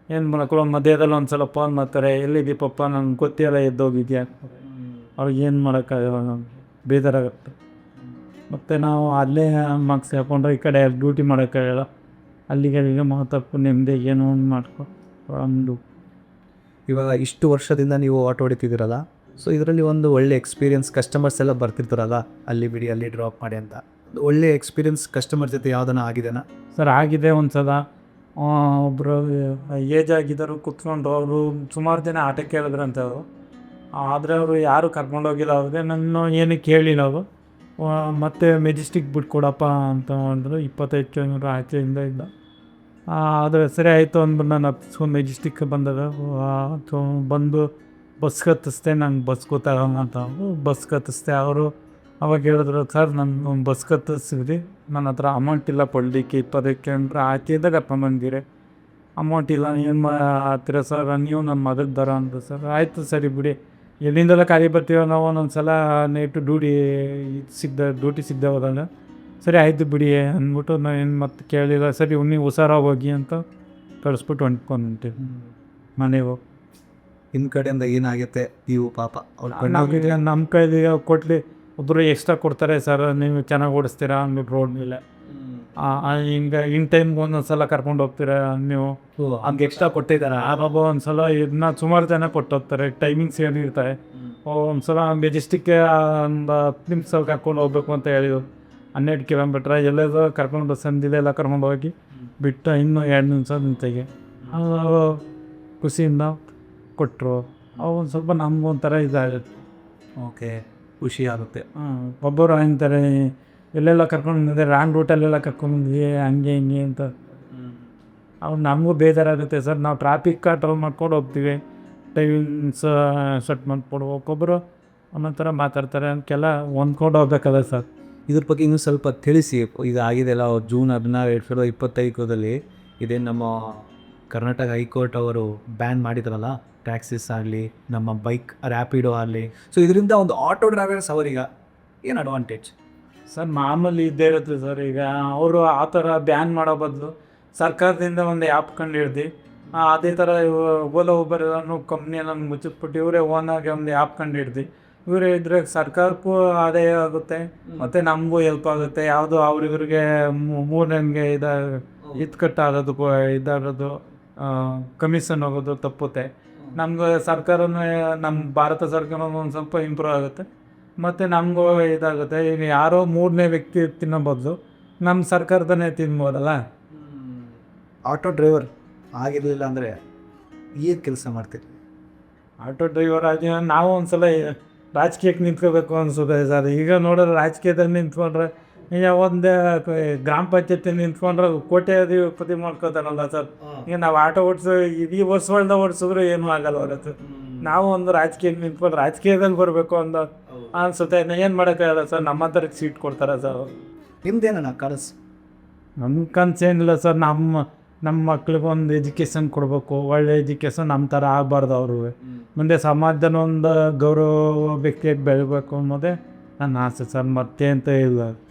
ಏನು ಮಕ್ಕಳು ಮಧ್ಯದಲ್ಲಿ ಒಂದು ಸಲ ಫೋನ್ ಮಾಡ್ತಾರೆ, ಎಲ್ಲಿದ್ದೀ ಪಪ್ಪ, ನನಗೆ ಗೊತ್ತಿಲ್ಲ, ಎದ್ದೋಗಿದ್ಯಾ. ಅವ್ರಿಗೆ ಏನು ಮಾಡೋಕ್ಕಾಗಲ್ಲ, ಬೇಜಾರಾಗುತ್ತೆ. ಮತ್ತು ನಾವು ಅಲ್ಲೇ ಮಾರ್ಕ್ಸ್ ಹಾಕೊಂಡ್ರೆ ಈ ಕಡೆ ಡ್ಯೂಟಿ ಮಾಡೋಕ್ಕಾಗಲ್ಲ. ಅಲ್ಲಿಗೆ ಮಾತಪ್ಪು ನೆಮ್ಮದಿ ಏನೋ ಒಂದು ಮಾಡ್ಕೊಂಡು. ಇವಾಗ ಇಷ್ಟು ವರ್ಷದಿಂದ ನೀವು ಆಟೋ ಹೊಡಿತಿದ್ದೀರಲ್ಲ, ಸೊ ಇದರಲ್ಲಿ ಒಂದು ಒಳ್ಳೆ ಎಕ್ಸ್ಪೀರಿಯನ್ಸ್, ಕಸ್ಟಮರ್ಸ್ ಎಲ್ಲ ಬರ್ತಿರ್ತಾರಲ್ಲ, ಅಲ್ಲಿ ಬಿಡಿ ಅಲ್ಲಿ ಡ್ರಾಪ್ ಮಾಡಿ ಅಂತ, ಒಳ್ಳೆ ಎಕ್ಸ್ಪೀರಿಯನ್ಸ್ ಕಸ್ಟಮರ್ ಜೊತೆ ಯಾವುದನ್ನ ಆಗಿದೆನಾ ಸರ್? ಆಗಿದೆ ಒಂದು ಸಲ. ಒಬ್ಬರು ಏಜ್ ಆಗಿದ್ದರು ಕುತ್ಕೊಂಡು ಅವರು ಸುಮಾರು ಜನ ಆಟಕ್ಕೆ ಹೇಳಿದ್ರಂತೆ ಅವರು. ಆದರೆ ಅವರು ಯಾರು ಕರ್ಕೊಂಡೋಗಿಲ್ಲ. ಅವ್ರಿಗೆ ನನ್ನ ಏನಕ್ಕೆ ಹೇಳಿಲ್ಲ ಅವರು. ಮತ್ತು ಮೆಜೆಸ್ಟಿಕ್ ಬಿಟ್ಕೊಡಪ್ಪ ಅಂತ ಅಂದರು. 25 ಕಿಲೋಮೀಟ್ರ್ ಆಚೆಯಿಂದ ಇದ್ದ. ಆದರೆ ಸರಿ ಆಯಿತು ಅಂದ್ಬಿಟ್ಟು ನಾನು ಹತ್ಸ್ಕೊಂಡು ಮೆಜೆಸ್ಟಿಕ್ ಬಂದಾಗ ಬಂದು ಬಸ್ ಹತ್ತಿಸ್ದೆ. ನಂಗೆ ಬಸ್ ಗೊತ್ತಾಗಲ್ಲ ಅಂತ ಬಸ್ ಹತ್ತಿಸ್ದೆ. ಅವರು ಅವಾಗ ಹೇಳಿದ್ರು, ಸರ್ ನಾನು ಬಸ್ ಹತ್ತಿಸಿದ್ರಿ, ನನ್ನ ಹತ್ರ ಅಮೌಂಟ್ ಇಲ್ಲ ಕೊಡಲಿಕ್ಕೆ, 25 ಕಿಲೋಮೀಟ್ರ್ ಆಚೆಯಿಂದ ಕರ್ಕೊಂಡ್ಬಂದಿರಿ, ಅಮೌಂಟ್ ಇಲ್ಲ, ಏನು ಮಾಡ್ತೀರ ಸರ್, ನೀವು ನನ್ನ ಮಗದ ದರ ಅಂದರು. ಸರ್ ಆಯಿತು ಸರಿ ಬಿಡಿ, ಎಲ್ಲಿಂದೆಲ್ಲ ಖಾಲಿ ಬರ್ತೀವೋ ನಾವು, ಒಂದೊಂದು ಸಲ ನೈಟು ಡ್ಯೂಟಿ ಸಿಗದೆ ಹೋದಾಗ ಸರಿ ಆಯಿತು ಬಿಡಿ ಅಂದ್ಬಿಟ್ಟು ನಾನು ಏನು ಮತ್ತೆ ಕೇಳಿಲ್ಲ. ಸರಿ ನೀವು ಹುಷಾರಾಗಿ ಹೋಗಿ ಅಂತ ಕಳಿಸ್ಬಿಟ್ಟು ಹೊಂಟ್ಕೊಂಡ್ಬಿಟ್ಟಿವಿ ಮನೆಗೆ ಹೋಗಿ. ಇನ್ನು ಕಡೆಯಿಂದ ಏನಾಗುತ್ತೆ ನೀವು ಪಾಪ ಅವ್ರು ನಮ್ಮ ಕೈಲಿ ಕೊಟ್ಲಿ ಒಬ್ಬರು ಎಕ್ಸ್ಟ್ರಾ ಕೊಡ್ತಾರೆ, ಸರ್ ನೀವು ಚೆನ್ನಾಗಿ ಓಡಿಸ್ತೀರಾ ಅಂದ್ಬಿಟ್ಟು ರೋಡ್ ಮೇಲೆ. ಹಿಂಗೆ ಇನ್ ಟೈಮ್ಗೆ ಒಂದೊಂದು ಸಲ ಕರ್ಕೊಂಡು ಹೋಗ್ತೀರಾ ನೀವು, ಹಂಗೆ ಎಕ್ಸ್ಟ್ರಾ ಕೊಟ್ಟಿದ್ದಾರೆ. ಆವಾಗ ಒಂದು ಸಲ ಇದನ್ನ ಸುಮಾರು ಜನ ಕೊಟ್ಟು ಹೋಗ್ತಾರೆ. ಟೈಮಿಂಗ್ಸ್ ಏನಿರ್ತಾರೆ. ಒಂದು ಸಲ ಮೆಜೆಸ್ಟಿಕ್ಗೆ ಒಂದು 10 ನಿಮಿಷ ಕರ್ಕೊಂಡು ಹೋಗ್ಬೇಕು ಅಂತ ಹೇಳಿದ್ರು. 12 ಕಿಲೋಮೀಟ್ರ್ ಎಲ್ಲೆಲ್ಲೋ ಕರ್ಕೊಂಡು ಸಂದಿಲೆಲ್ಲ ಕರ್ಕೊಂಡು ಹೋಗಿ ಬಿಟ್ಟು ಇನ್ನೂ 2 ನಿಮಿಷ ನಿಂತೆಗೆ ಖುಷಿಯಿಂದ ಕೊಟ್ಟರು. ಅವು ಒಂದು ಸ್ವಲ್ಪ ನಮಗೊಂಥರ ಇದಾಗುತ್ತೆ. ಓಕೆ, ಖುಷಿ ಆಗುತ್ತೆ. ಒಬ್ಬರು ಅಂತಾರೆ, ಎಲ್ಲೆಲ್ಲ ಕರ್ಕೊಂಡು ಬಂದಿದೆ, ರಾಂಗ್ ರೂಟಲ್ಲೆಲ್ಲ ಕರ್ಕೊಂಡ್ಬಂದ್ವಿ ಹಂಗೆ ಹಿಂಗೆ ಅಂತ. ಅವ್ರು ನಮಗೂ ಬೇಜಾರಾಗುತ್ತೆ ಸರ್. ನಾವು ಟ್ರಾಫಿಕ್ ಕಂಟ್ರೋಲ್ ಮಾಡ್ಕೊಂಡು ಹೋಗ್ತೀವಿ, ಟೈಮಿಂಗ್ಸ್ ಸೆಟ್ ಮಾಡ್ಕೊಂಡು. ಒಬ್ಬೊಬ್ಬರು ಒಂದೊಂಥರ ಮಾತಾಡ್ತಾರೆ, ಅದಕ್ಕೆಲ್ಲ ಹೊಂದ್ಕೊಂಡು ಹೋಗ್ಬೇಕಲ್ಲ ಸರ್. ಇದ್ರ ಬಗ್ಗೆ ಇನ್ನೂ ಸ್ವಲ್ಪ ತಿಳಿಸಿ. ಈಗ ಆಗಿದೆಲ್ಲ ಜೂನ್ 16, 2025 ಇದೇನು ನಮ್ಮ ಕರ್ನಾಟಕ ಹೈಕೋರ್ಟ್ ಅವರು ಬ್ಯಾನ್ ಮಾಡಿದ್ರಲ್ಲ, ಟ್ಯಾಕ್ಸೀಸ್ ಆಗಲಿ, ನಮ್ಮ ಬೈಕ್ ರ್ಯಾಪಿಡೋ ಆಗಲಿ. ಸೊ ಇದರಿಂದ ಒಂದು ಆಟೋ ಡ್ರೈವರ್ಸ್ ಅವರಿಗೆ ಏನು ಅಡ್ವಾಂಟೇಜ್ ಸರ್? ಮಾಮೂಲಿ ಇದ್ದೇ ಇರುತ್ತೆ ಸರ್. ಈಗ ಅವರು ಆ ಥರ ಬ್ಯಾನ್ ಮಾಡೋ ಬದಲು ಸರ್ಕಾರದಿಂದ ಒಂದು ಆ್ಯಪ್ ಕಂಡು ಹಿಡ್ದು ಅದೇ ಥರ ಓಲಾ ಊಬರ್ ಅನ್ನೋ ಕಂಪ್ನಿಯನ್ನು ಮುಚ್ಚಿಬಿಟ್ಟು ಇವರೇ ಓನಾಗಿ ಒಂದು ಆ್ಯಪ್ ಕಂಡು ಹಿಡ್ದು ಇವರೇ ಇದ್ರೆ ಸರ್ಕಾರಕ್ಕೂ ಆದಾಯ ಆಗುತ್ತೆ, ಮತ್ತು ನಮಗೂ ಹೆಲ್ಪ್ ಆಗುತ್ತೆ. ಯಾವುದು ಅವ್ರಿವ್ರಿಗೆ ಮೂರನೇಗೆ ಇದ್ಕಟ್ಟಾಗೋದು ಇದಾಗೋದು ಕಮಿಷನ್ ಹೋಗೋದು ತಪ್ಪುತ್ತೆ. ನಮ್ಗೆ ಸರ್ಕಾರನೇ, ನಮ್ಮ ಭಾರತ ಸರ್ಕಾರ ಒಂದು ಸ್ವಲ್ಪ ಇಂಪ್ರೂವ್ ಆಗುತ್ತೆ, ಮತ್ತು ನಮಗೂ ಇದಾಗುತ್ತೆ. ಈಗ ಯಾರೋ 3ನೇ ವ್ಯಕ್ತಿ ತಿನ್ನೋ ಬದಲು ನಮ್ಮ ಸರ್ಕಾರದನೇ ತಿನ್ಬೋದಲ್ಲ. ಆಟೋ ಡ್ರೈವರ್ ಆಗಿರಲಿಲ್ಲ ಅಂದರೆ ಏನು ಕೆಲಸ ಮಾಡ್ತೀರಿ? ಆಟೋ ಡ್ರೈವರ್ ಆಗಿ ನಾವು ಒಂದು ಸಲ ರಾಜಕೀಯಕ್ಕೆ ನಿಂತ್ಕೋಬೇಕು ಅನ್ಸುತ್ತೆ ಸರ್. ಈಗ ನೋಡಿದ್ರೆ ರಾಜಕೀಯದಲ್ಲಿ ನಿಂತ್ಕೊಂಡ್ರೆ ಈಗ ಒಂದು ಗ್ರಾಮ ಪಂಚಾಯತಿ ನಿಂತ್ಕೊಂಡ್ರೆ ಕೋಟೆ ಅಧಿಪತಿ ಮಾಡ್ಕೋತಾರಲ್ಲ ಸರ್. ಈಗ ನಾವು ಆಟೋ ಓಡಿಸೋ ಇಡೀ ವರ್ಷಗಳನ್ನ ಓಡಿಸಿದ್ರು ಏನೂ ಆಗಲ್ಲ ಹೊರತು ನಾವು ಒಂದು ರಾಜಕೀಯಕ್ಕೆ ನಿಂತ್ಕೊಂಡು ರಾಜಕೀಯದಲ್ಲಿ ಬರಬೇಕು ಅಂತ ಅನ್ಸುತ್ತೆ. ಏನು ಮಾಡೋಕ್ಕಾಗಲ್ಲ ಸರ್, ನಮ್ಮ ಹತ್ರಕ್ಕೆ ಸೀಟ್ ಕೊಡ್ತಾರೆ ಸರ್. ನಿಮ್ದೇನಣ್ಣ ಕನಸು? ನಮ್ಮ ಕನಸೇನಿಲ್ಲ ಸರ್. ನಮ್ಮ ಮಕ್ಳಿಗೆ ಒಂದು ಎಜುಕೇಷನ್ ಕೊಡಬೇಕು, ಒಳ್ಳೆ ಎಜುಕೇಷನ್ ನಮ್ಮ ಥರ ಆಗಬಾರ್ದು. ಅವರು ಮುಂದೆ ಸಮಾಜದಲ್ಲಿ ಒಂದು ಗೌರವ ವ್ಯಕ್ತಿಯಾಗಿ ಬೆಳಿಬೇಕು ಅನ್ನೋದೇ ನನ್ನ ಆಸೆ ಸರ್, ಮತ್ತೆ ಅಂತ ಇಲ್ಲ.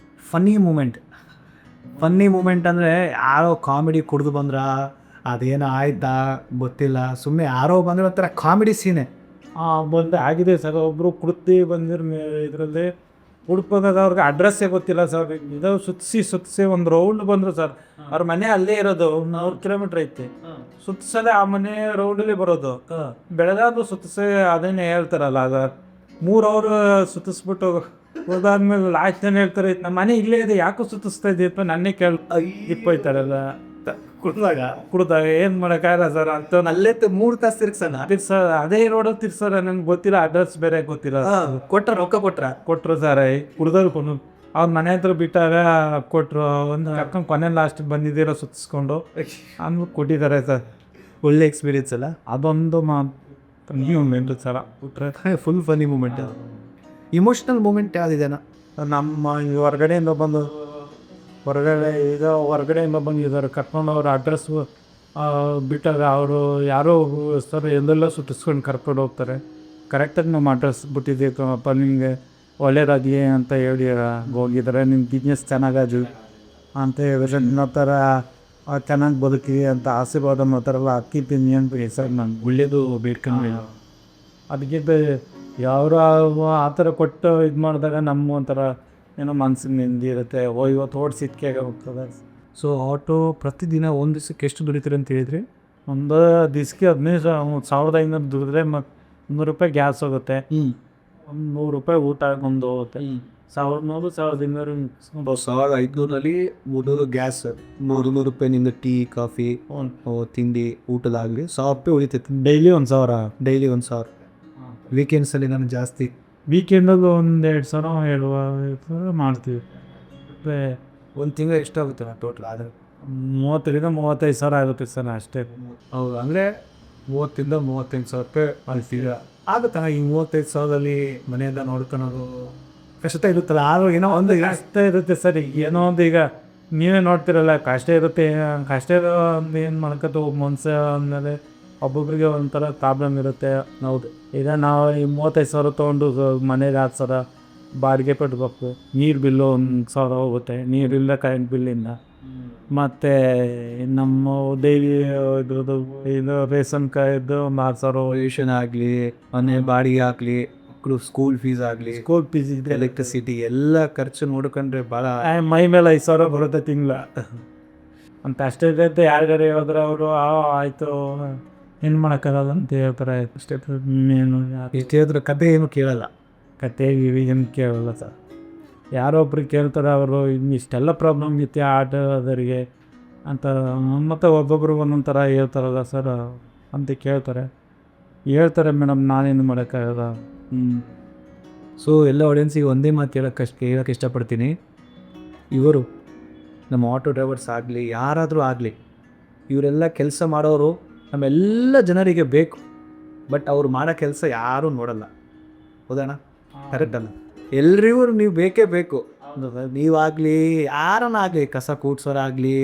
ಫನ್ನಿ ಮೂಮೆಂಟ್ ಅಂದರೆ ಯಾರೋ ಕಾಮಿಡಿ ಕುಡಿದು ಬಂದ್ರ ಅದೇನೋ ಆಯ್ತಾ ಗೊತ್ತಿಲ್ಲ, ಸುಮ್ಮನೆ ಯಾರೋ ಬಂದ್ರೆ ಒಂಥರ ಕಾಮಿಡಿ ಸೀನೆ ಬಂದು ಆಗಿದೆ ಸರ್. ಒಬ್ಬರು ಕುಡ್ದು ಬಂದಿರ ಇದರಲ್ಲಿ ಹುಡ್ಕೋದಾಗ ಅವ್ರಿಗೆ ಅಡ್ರೆಸ್ಸೇ ಗೊತ್ತಿಲ್ಲ ಸರ್. ಇದು ಸುತ್ತಿಸಿ ಒಂದು ರೌಂಡ್ ಬಂದರು ಸರ್. ಅವ್ರ ಮನೆ ಅಲ್ಲೇ ಇರೋದು, 100 ಕಿಲೋಮೀಟ್ರ್ ಐತಿ. ಸುತ್ತಿಸದೆ ಆ ಮನೆ ರೌಂಡಲ್ಲಿ ಬರೋದು. ಬೆಳಗಾದ್ರು ಸುತ್ತಿಸಿ ಅದೇನೇ ಹೇಳ್ತಾರಲ್ಲ, ಆಗ 3 ಅವರು ಸುತ್ತಿಸ್ಬಿಟ್ಟು ಹೋದಾದ್ಮೇಲೆ ಲಾಸ್ಟ್ ಜನ ಹೇಳ್ತಾರೆ ನಮ್ಮ ಮನೆ ಇಲ್ಲೇ ಇದೆ, ಯಾಕೋ ಸುತ್ತಿಸ್ತಾ ಇದೆಯಪ್ಪ ನನ್ನೇ ಇಪ್ಪೋಯ್ತಾರಲ್ಲ. ಕುಡ್ದಾಗ ಏನು ಮಾಡೋಕ್ಕಾಗಲ್ಲ ಸರ್. ಅಂತ ಅಲ್ಲೇ 3 ತಾಸು ತಿರ್ಗ್ಸೋಣ. ಅದೇ ರೋಡಲ್ಲಿ ತಿರ್ಸೋರ, ನನಗೆ ಗೊತ್ತಿಲ್ಲ, ಅಡ್ರೆಸ್ ಬೇರೆ ಗೊತ್ತಿಲ್ಲ. ರೊಕ್ಕ ಕೊಟ್ಟರು ಸರ್. ಕುಡ್ದವ್ರು ಅವ್ರ ಮನೆ ಹತ್ರ ಬಿಟ್ಟಾಗ ಕೊಟ್ಟರು. ಒಂದು ಕರ್ಕೊಂಡು ಕೊನೆ ಲಾಸ್ಟ್ ಬಂದಿದ್ದೀರೋ ಸುತ್ತಿಸ್ಕೊಂಡು ಅಂದ್ಬಿಟ್ಟು ಕೊಟ್ಟಿದ್ದಾರೆ ಸರ್. ಒಳ್ಳೆ ಎಕ್ಸ್ಪೀರಿಯನ್ಸ್ ಅಲ್ಲ ಅದೊಂದು ಮೂಮೆಂಟು ಸರ್. ಬಿಟ್ರೆ full funny moment. Emotional moment ಯಾವುದಿದೆನಾ? ನಮ್ಮ ಹೊರಗಡೆಯಿಂದ ಬಂದಿದ್ದಾರೆ ಕರ್ಕೊಂಡು ಅವ್ರ ಅಡ್ರೆಸ್ ಬಿಟ್ಟಾಗ ಅವರು ಯಾರೋ ಸರ್ ಎಲ್ಲೆಲ್ಲ ಸುತ್ತಿಸ್ಕೊಂಡು ಕರ್ಕೊಂಡು ಹೋಗ್ತಾರೆ. ಕರೆಕ್ಟಾಗಿ ನಮ್ಮ ಅಡ್ರೆಸ್ ಬಿಟ್ಟಿದ್ದೀವಪ್ಪ, ನಿಮಗೆ ಒಳ್ಳೇದಾಗಲಿ ಅಂತ ಹೇಳಿ ಹೋಗಿದ್ದಾರೆ. ನಿಮ್ಮ ಬಿಸ್ನೆಸ್ ಚೆನ್ನಾಗಾಜು ಅಂತ ಹೇಳಿದ್ರೆ ಇನ್ನೋ ಥರ ಚೆನ್ನಾಗಿ ಬದುಕಿ ಅಂತ ಆಶೀರ್ವಾದ ಮಾಡ್ತಾರಲ್ಲ, ಅಕ್ಕಿ ತಿನ್ನಿ ಅಂತ ಸರ್ ನಾನು ಒಳ್ಳೇದು ಬೇಡ್ಕೊಂಡು. ಅದಕ್ಕಿಂತ ಯಾರು ಆ ಥರ ಕೊಟ್ಟು ಇದು ಮಾಡಿದಾಗ ನಮ್ಮ ಒಂಥರ ಏನೋ ಮನ್ಸಿಗೆ ನೆಮ್ಮದಿ ಇರುತ್ತೆ. ಇವತ್ತು ಓಡಿಸಿದ್ಕೆ ಹೋಗ್ತದೆ. ಸೊ ಆಟೋ ಪ್ರತಿದಿನ ಒಂದು ದಿವಸಕ್ಕೆ ಎಷ್ಟು ದುಡಿತೀರಿ ಅಂತ ಹೇಳಿದ್ರಿ? ಒಂದು ದಿವ್ಸಕ್ಕೆ 15,500 ದುಡಿದ್ರೆ ಮತ್ತು 100 ರೂಪಾಯಿ ಗ್ಯಾಸ್ ಹೋಗುತ್ತೆ, ಒಂದು 100 ರೂಪಾಯಿ ಊಟ ಒಂದು ಹೋಗುತ್ತೆ. 1,100 1,200 1,500ರಲ್ಲಿ 300 ಗ್ಯಾಸ್, 300 ರೂಪಾಯಿ ನಿಂದು ಟೀ ಕಾಫಿ ತಿಂಡಿ ಊಟದಾಗಲಿ 1,000 ರೂಪಾಯಿ ಉಳಿತೈತೆ. ಡೈಲಿ 1,000. ಡೈಲಿ 1,000. ವೀಕೆಂಡ್ಸಲ್ಲಿ ನಾನು ಜಾಸ್ತಿ, ವೀಕೆಂಡಲ್ಲಿ 1,000 2,000 ಮಾಡ್ತೀವಿ. ಒಂದು ತಿಂಗಳು ಎಷ್ಟಾಗುತ್ತೆ ಟೋಟಲ್? ಆದರೆ 30,000-35,000 ಆಗುತ್ತೆ ಸರ್ ಅಷ್ಟೇ. ಹೌದು, ಅಂದರೆ 30,000-35,000 ರೂಪಾಯಿ ಮಾಡ್ತೀರ ಆಗುತ್ತಾ? ಈ 35,000ದಲ್ಲಿ ಮನೆಯಿಂದ ನೋಡ್ಕೊಳೋದು ಕಷ್ಟ ಇರುತ್ತಲ್ಲ, ಆದರೂ ಏನೋ ಒಂದು ಕಷ್ಟ ಇರುತ್ತೆ ಸರ್. ಏನೋ ಒಂದು ಈಗ ನೀವೇ ನೋಡ್ತಿರಲ್ಲ, ಕಷ್ಟ ಇರುತ್ತೆ. ಕಷ್ಟ ಇರೋ ಒಂದು ಏನು ಮಾಡ್ಕೊತ ಮನ್ಸು ಅಂದಮೇಲೆ ಒಬ್ಬೊಬ್ರಿಗೆ ಒಂಥರ ಪ್ರಾಬ್ಲಮ್ ಇರುತ್ತೆ. ಹೌದು, ಈಗ ನಾವು ಈ 35,000 ತೊಗೊಂಡು ಮನೆಗೆ 10,000 ಬಾಡಿಗೆ ಕಟ್ಟಬೇಕು. ನೀರು ಬಿಲ್ಲು 1,000 ಹೋಗುತ್ತೆ, ನೀರಿಲ್ಲ ಕರೆಂಟ್ ಬಿಲ್ಲಿಂದ. ಮತ್ತು ನಮ್ಮ ಡೈಲಿ ಇದ್ರದ್ದು ಇದು ರೇಷನ್ ಕಾಯ್ದು 6,000 ಟ್ಯೂಷನ್ ಆಗಲಿ, ಮನೆ ಬಾಡಿಗೆ ಆಗಲಿ, ಮಕ್ಕಳು ಸ್ಕೂಲ್ ಫೀಸ್ ಆಗಲಿ, ಸ್ಕೂಲ್ ಫೀಸ್ ಇದೆ, ಎಲೆಕ್ಟ್ರಿಸಿಟಿ ಎಲ್ಲ ಖರ್ಚು ನೋಡ್ಕೊಂಡ್ರೆ ಭಾಳ ಮೈ ಮೇಲೆ 5,000 ಬರುತ್ತೆ ತಿಂಗಳ ಅಂತ. ಅಷ್ಟೇ ಇರುತ್ತೆ. ಯಾರಿಗಾರು ಹೋದ್ರೆ ಅವರು ಆಯಿತು ಏನು ಮಾಡೋಕ್ಕಾಗಲ್ಲ ಅಂತ ಹೇಳ್ತಾರೆ ಅಷ್ಟೇ. ಏನು ಎಷ್ಟು ಹೇಳಿದ್ರು ಕತೆ ಏನು ಕೇಳಲ್ಲ, ಕತೆ ಏನು ಕೇಳಲ್ಲ ಸರ್. ಯಾರೊಬ್ರಿಗೆ ಕೇಳ್ತಾರೆ, ಅವರು ಇಷ್ಟೆಲ್ಲ ಪ್ರಾಬ್ಲಮ್ ಇರುತ್ತೆ ಆಟೋದವರಿಗೆ ಅಂತ. ಮತ್ತು ಒಬ್ಬೊಬ್ರು ಒಂದೊಂದು ಥರ ಹೇಳ್ತಾರಲ್ಲ ಸರ್ ಅಂತ ಹೇಳ್ತಾರೆ ಮೇಡಮ್, ನಾನೇನು ಮಾಡೋಕ್ಕಾಗಲ್ಲ. ಸೊ ಎಲ್ಲ ಆಡಿಯನ್ಸಿಗೆ ಒಂದೇ ಮಾತು ಹೇಳೋಕ್ಕೆ ಇಷ್ಟಪಡ್ತೀನಿ. ಇವರು ನಮ್ಮ ಆಟೋ ಡ್ರೈವರ್ಸ್ ಆಗಲಿ, ಯಾರಾದರೂ ಆಗಲಿ, ಇವರೆಲ್ಲ ಕೆಲಸ ಮಾಡೋರು ನಮ್ಮೆಲ್ಲ ಜನರಿಗೆ ಬೇಕು. ಬಟ್ ಅವ್ರು ಮಾಡೋ ಕೆಲಸ ಯಾರೂ ನೋಡಲ್ಲ. ಹೌದಣ್ಣ? ಕರೆಕ್ಟ್ ಅಲ್ಲ? ಎಲ್ರಿಗೂ ನೀವು ಬೇಕೇ ಬೇಕು. ನೀವಾಗಲಿ ಯಾರನ್ನಾಗಲಿ, ಕಸ ಕೂಡ್ಸೋರಾಗಲಿ,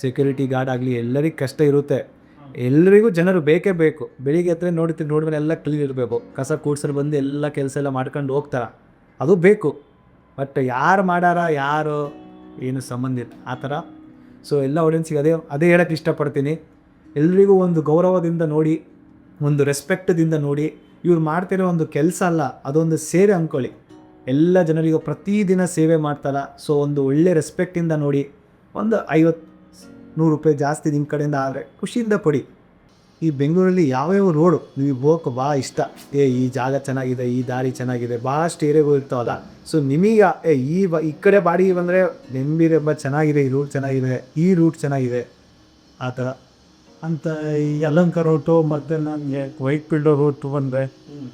ಸೆಕ್ಯೂರಿಟಿ ಗಾರ್ಡ್ ಆಗಲಿ, ಎಲ್ಲರಿಗೂ ಕಷ್ಟ ಇರುತ್ತೆ. ಎಲ್ರಿಗೂ ಜನರು ಬೇಕೇ ಬೇಕು. ಬೆಳಿಗ್ಗೆ ಹತ್ರ ನೋಡಿದ್ಮೇಲೆ ಎಲ್ಲ ಕ್ಲೀನ್ ಇರಬೇಕು. ಕಸ ಕೂಡ್ಸೋರು ಬಂದು ಎಲ್ಲ ಕೆಲಸ ಎಲ್ಲ ಮಾಡ್ಕೊಂಡು ಹೋಗ್ತಾರೆ, ಅದು ಬೇಕು. ಬಟ್ ಯಾರು ಮಾಡಾರ, ಯಾರು ಏನು ಸಂಬಂಧ ಇಲ್ಲ ಆ ಥರ. ಸೊ ಎಲ್ಲ ಆಡಿಯನ್ಸಿಗೆ ಅದೇ ಹೇಳೋಕ್ಕೆ ಇಷ್ಟಪಡ್ತೀನಿ. ಎಲ್ರಿಗೂ ಒಂದು ಗೌರವದಿಂದ ನೋಡಿ, ಒಂದು ರೆಸ್ಪೆಕ್ಟದಿಂದ ನೋಡಿ. ಇವ್ರು ಮಾಡ್ತಿರೋ ಒಂದು ಕೆಲಸ ಅಲ್ಲ, ಅದೊಂದು ಸೇವೆ ಅಂದ್ಕೊಳ್ಳಿ. ಎಲ್ಲ ಜನರಿಗೂ ಪ್ರತಿದಿನ ಸೇವೆ ಮಾಡ್ತಾರ. ಸೊ ಒಂದು ಒಳ್ಳೆ ರೆಸ್ಪೆಕ್ಟಿಂದ ನೋಡಿ. ಒಂದು 50-100 ರೂಪಾಯಿ ಜಾಸ್ತಿ ನಿಮ್ಮ ಕಡೆಯಿಂದ ಆದರೆ ಖುಷಿಯಿಂದ ಪಡಿ. ಈ ಬೆಂಗಳೂರಲ್ಲಿ ಯಾವ್ಯಾವ ರೋಡು ನೀವು ಹೋಗೋಕೆ ಭಾಳ ಇಷ್ಟ, ಈ ಜಾಗ ಚೆನ್ನಾಗಿದೆ, ಈ ದಾರಿ ಚೆನ್ನಾಗಿದೆ, ಭಾಳಷ್ಟು ಏರಿಯಾಗಳು ಇರ್ತಾವಲ್ಲ. ಸೊ ನಿಮಗೆ ಈ ಕಡೆ ಬಾಡಿಗೆ ಬಂದರೆ ನೆಮ್ಮದಿ ಚೆನ್ನಾಗಿದೆ, ಈ ರೂಟ್ ಚೆನ್ನಾಗಿದೆ, ಈ ರೂಟ್ ಚೆನ್ನಾಗಿದೆ ಆ ಥರ ಅಂತ. ಈ ಯಲಹಂಕ ರೂಟು ಮತ್ತು ನನಗೆ ವೈಟ್ ಫೀಲ್ಡ್ ರೂಟ್ ಬಂದರೆ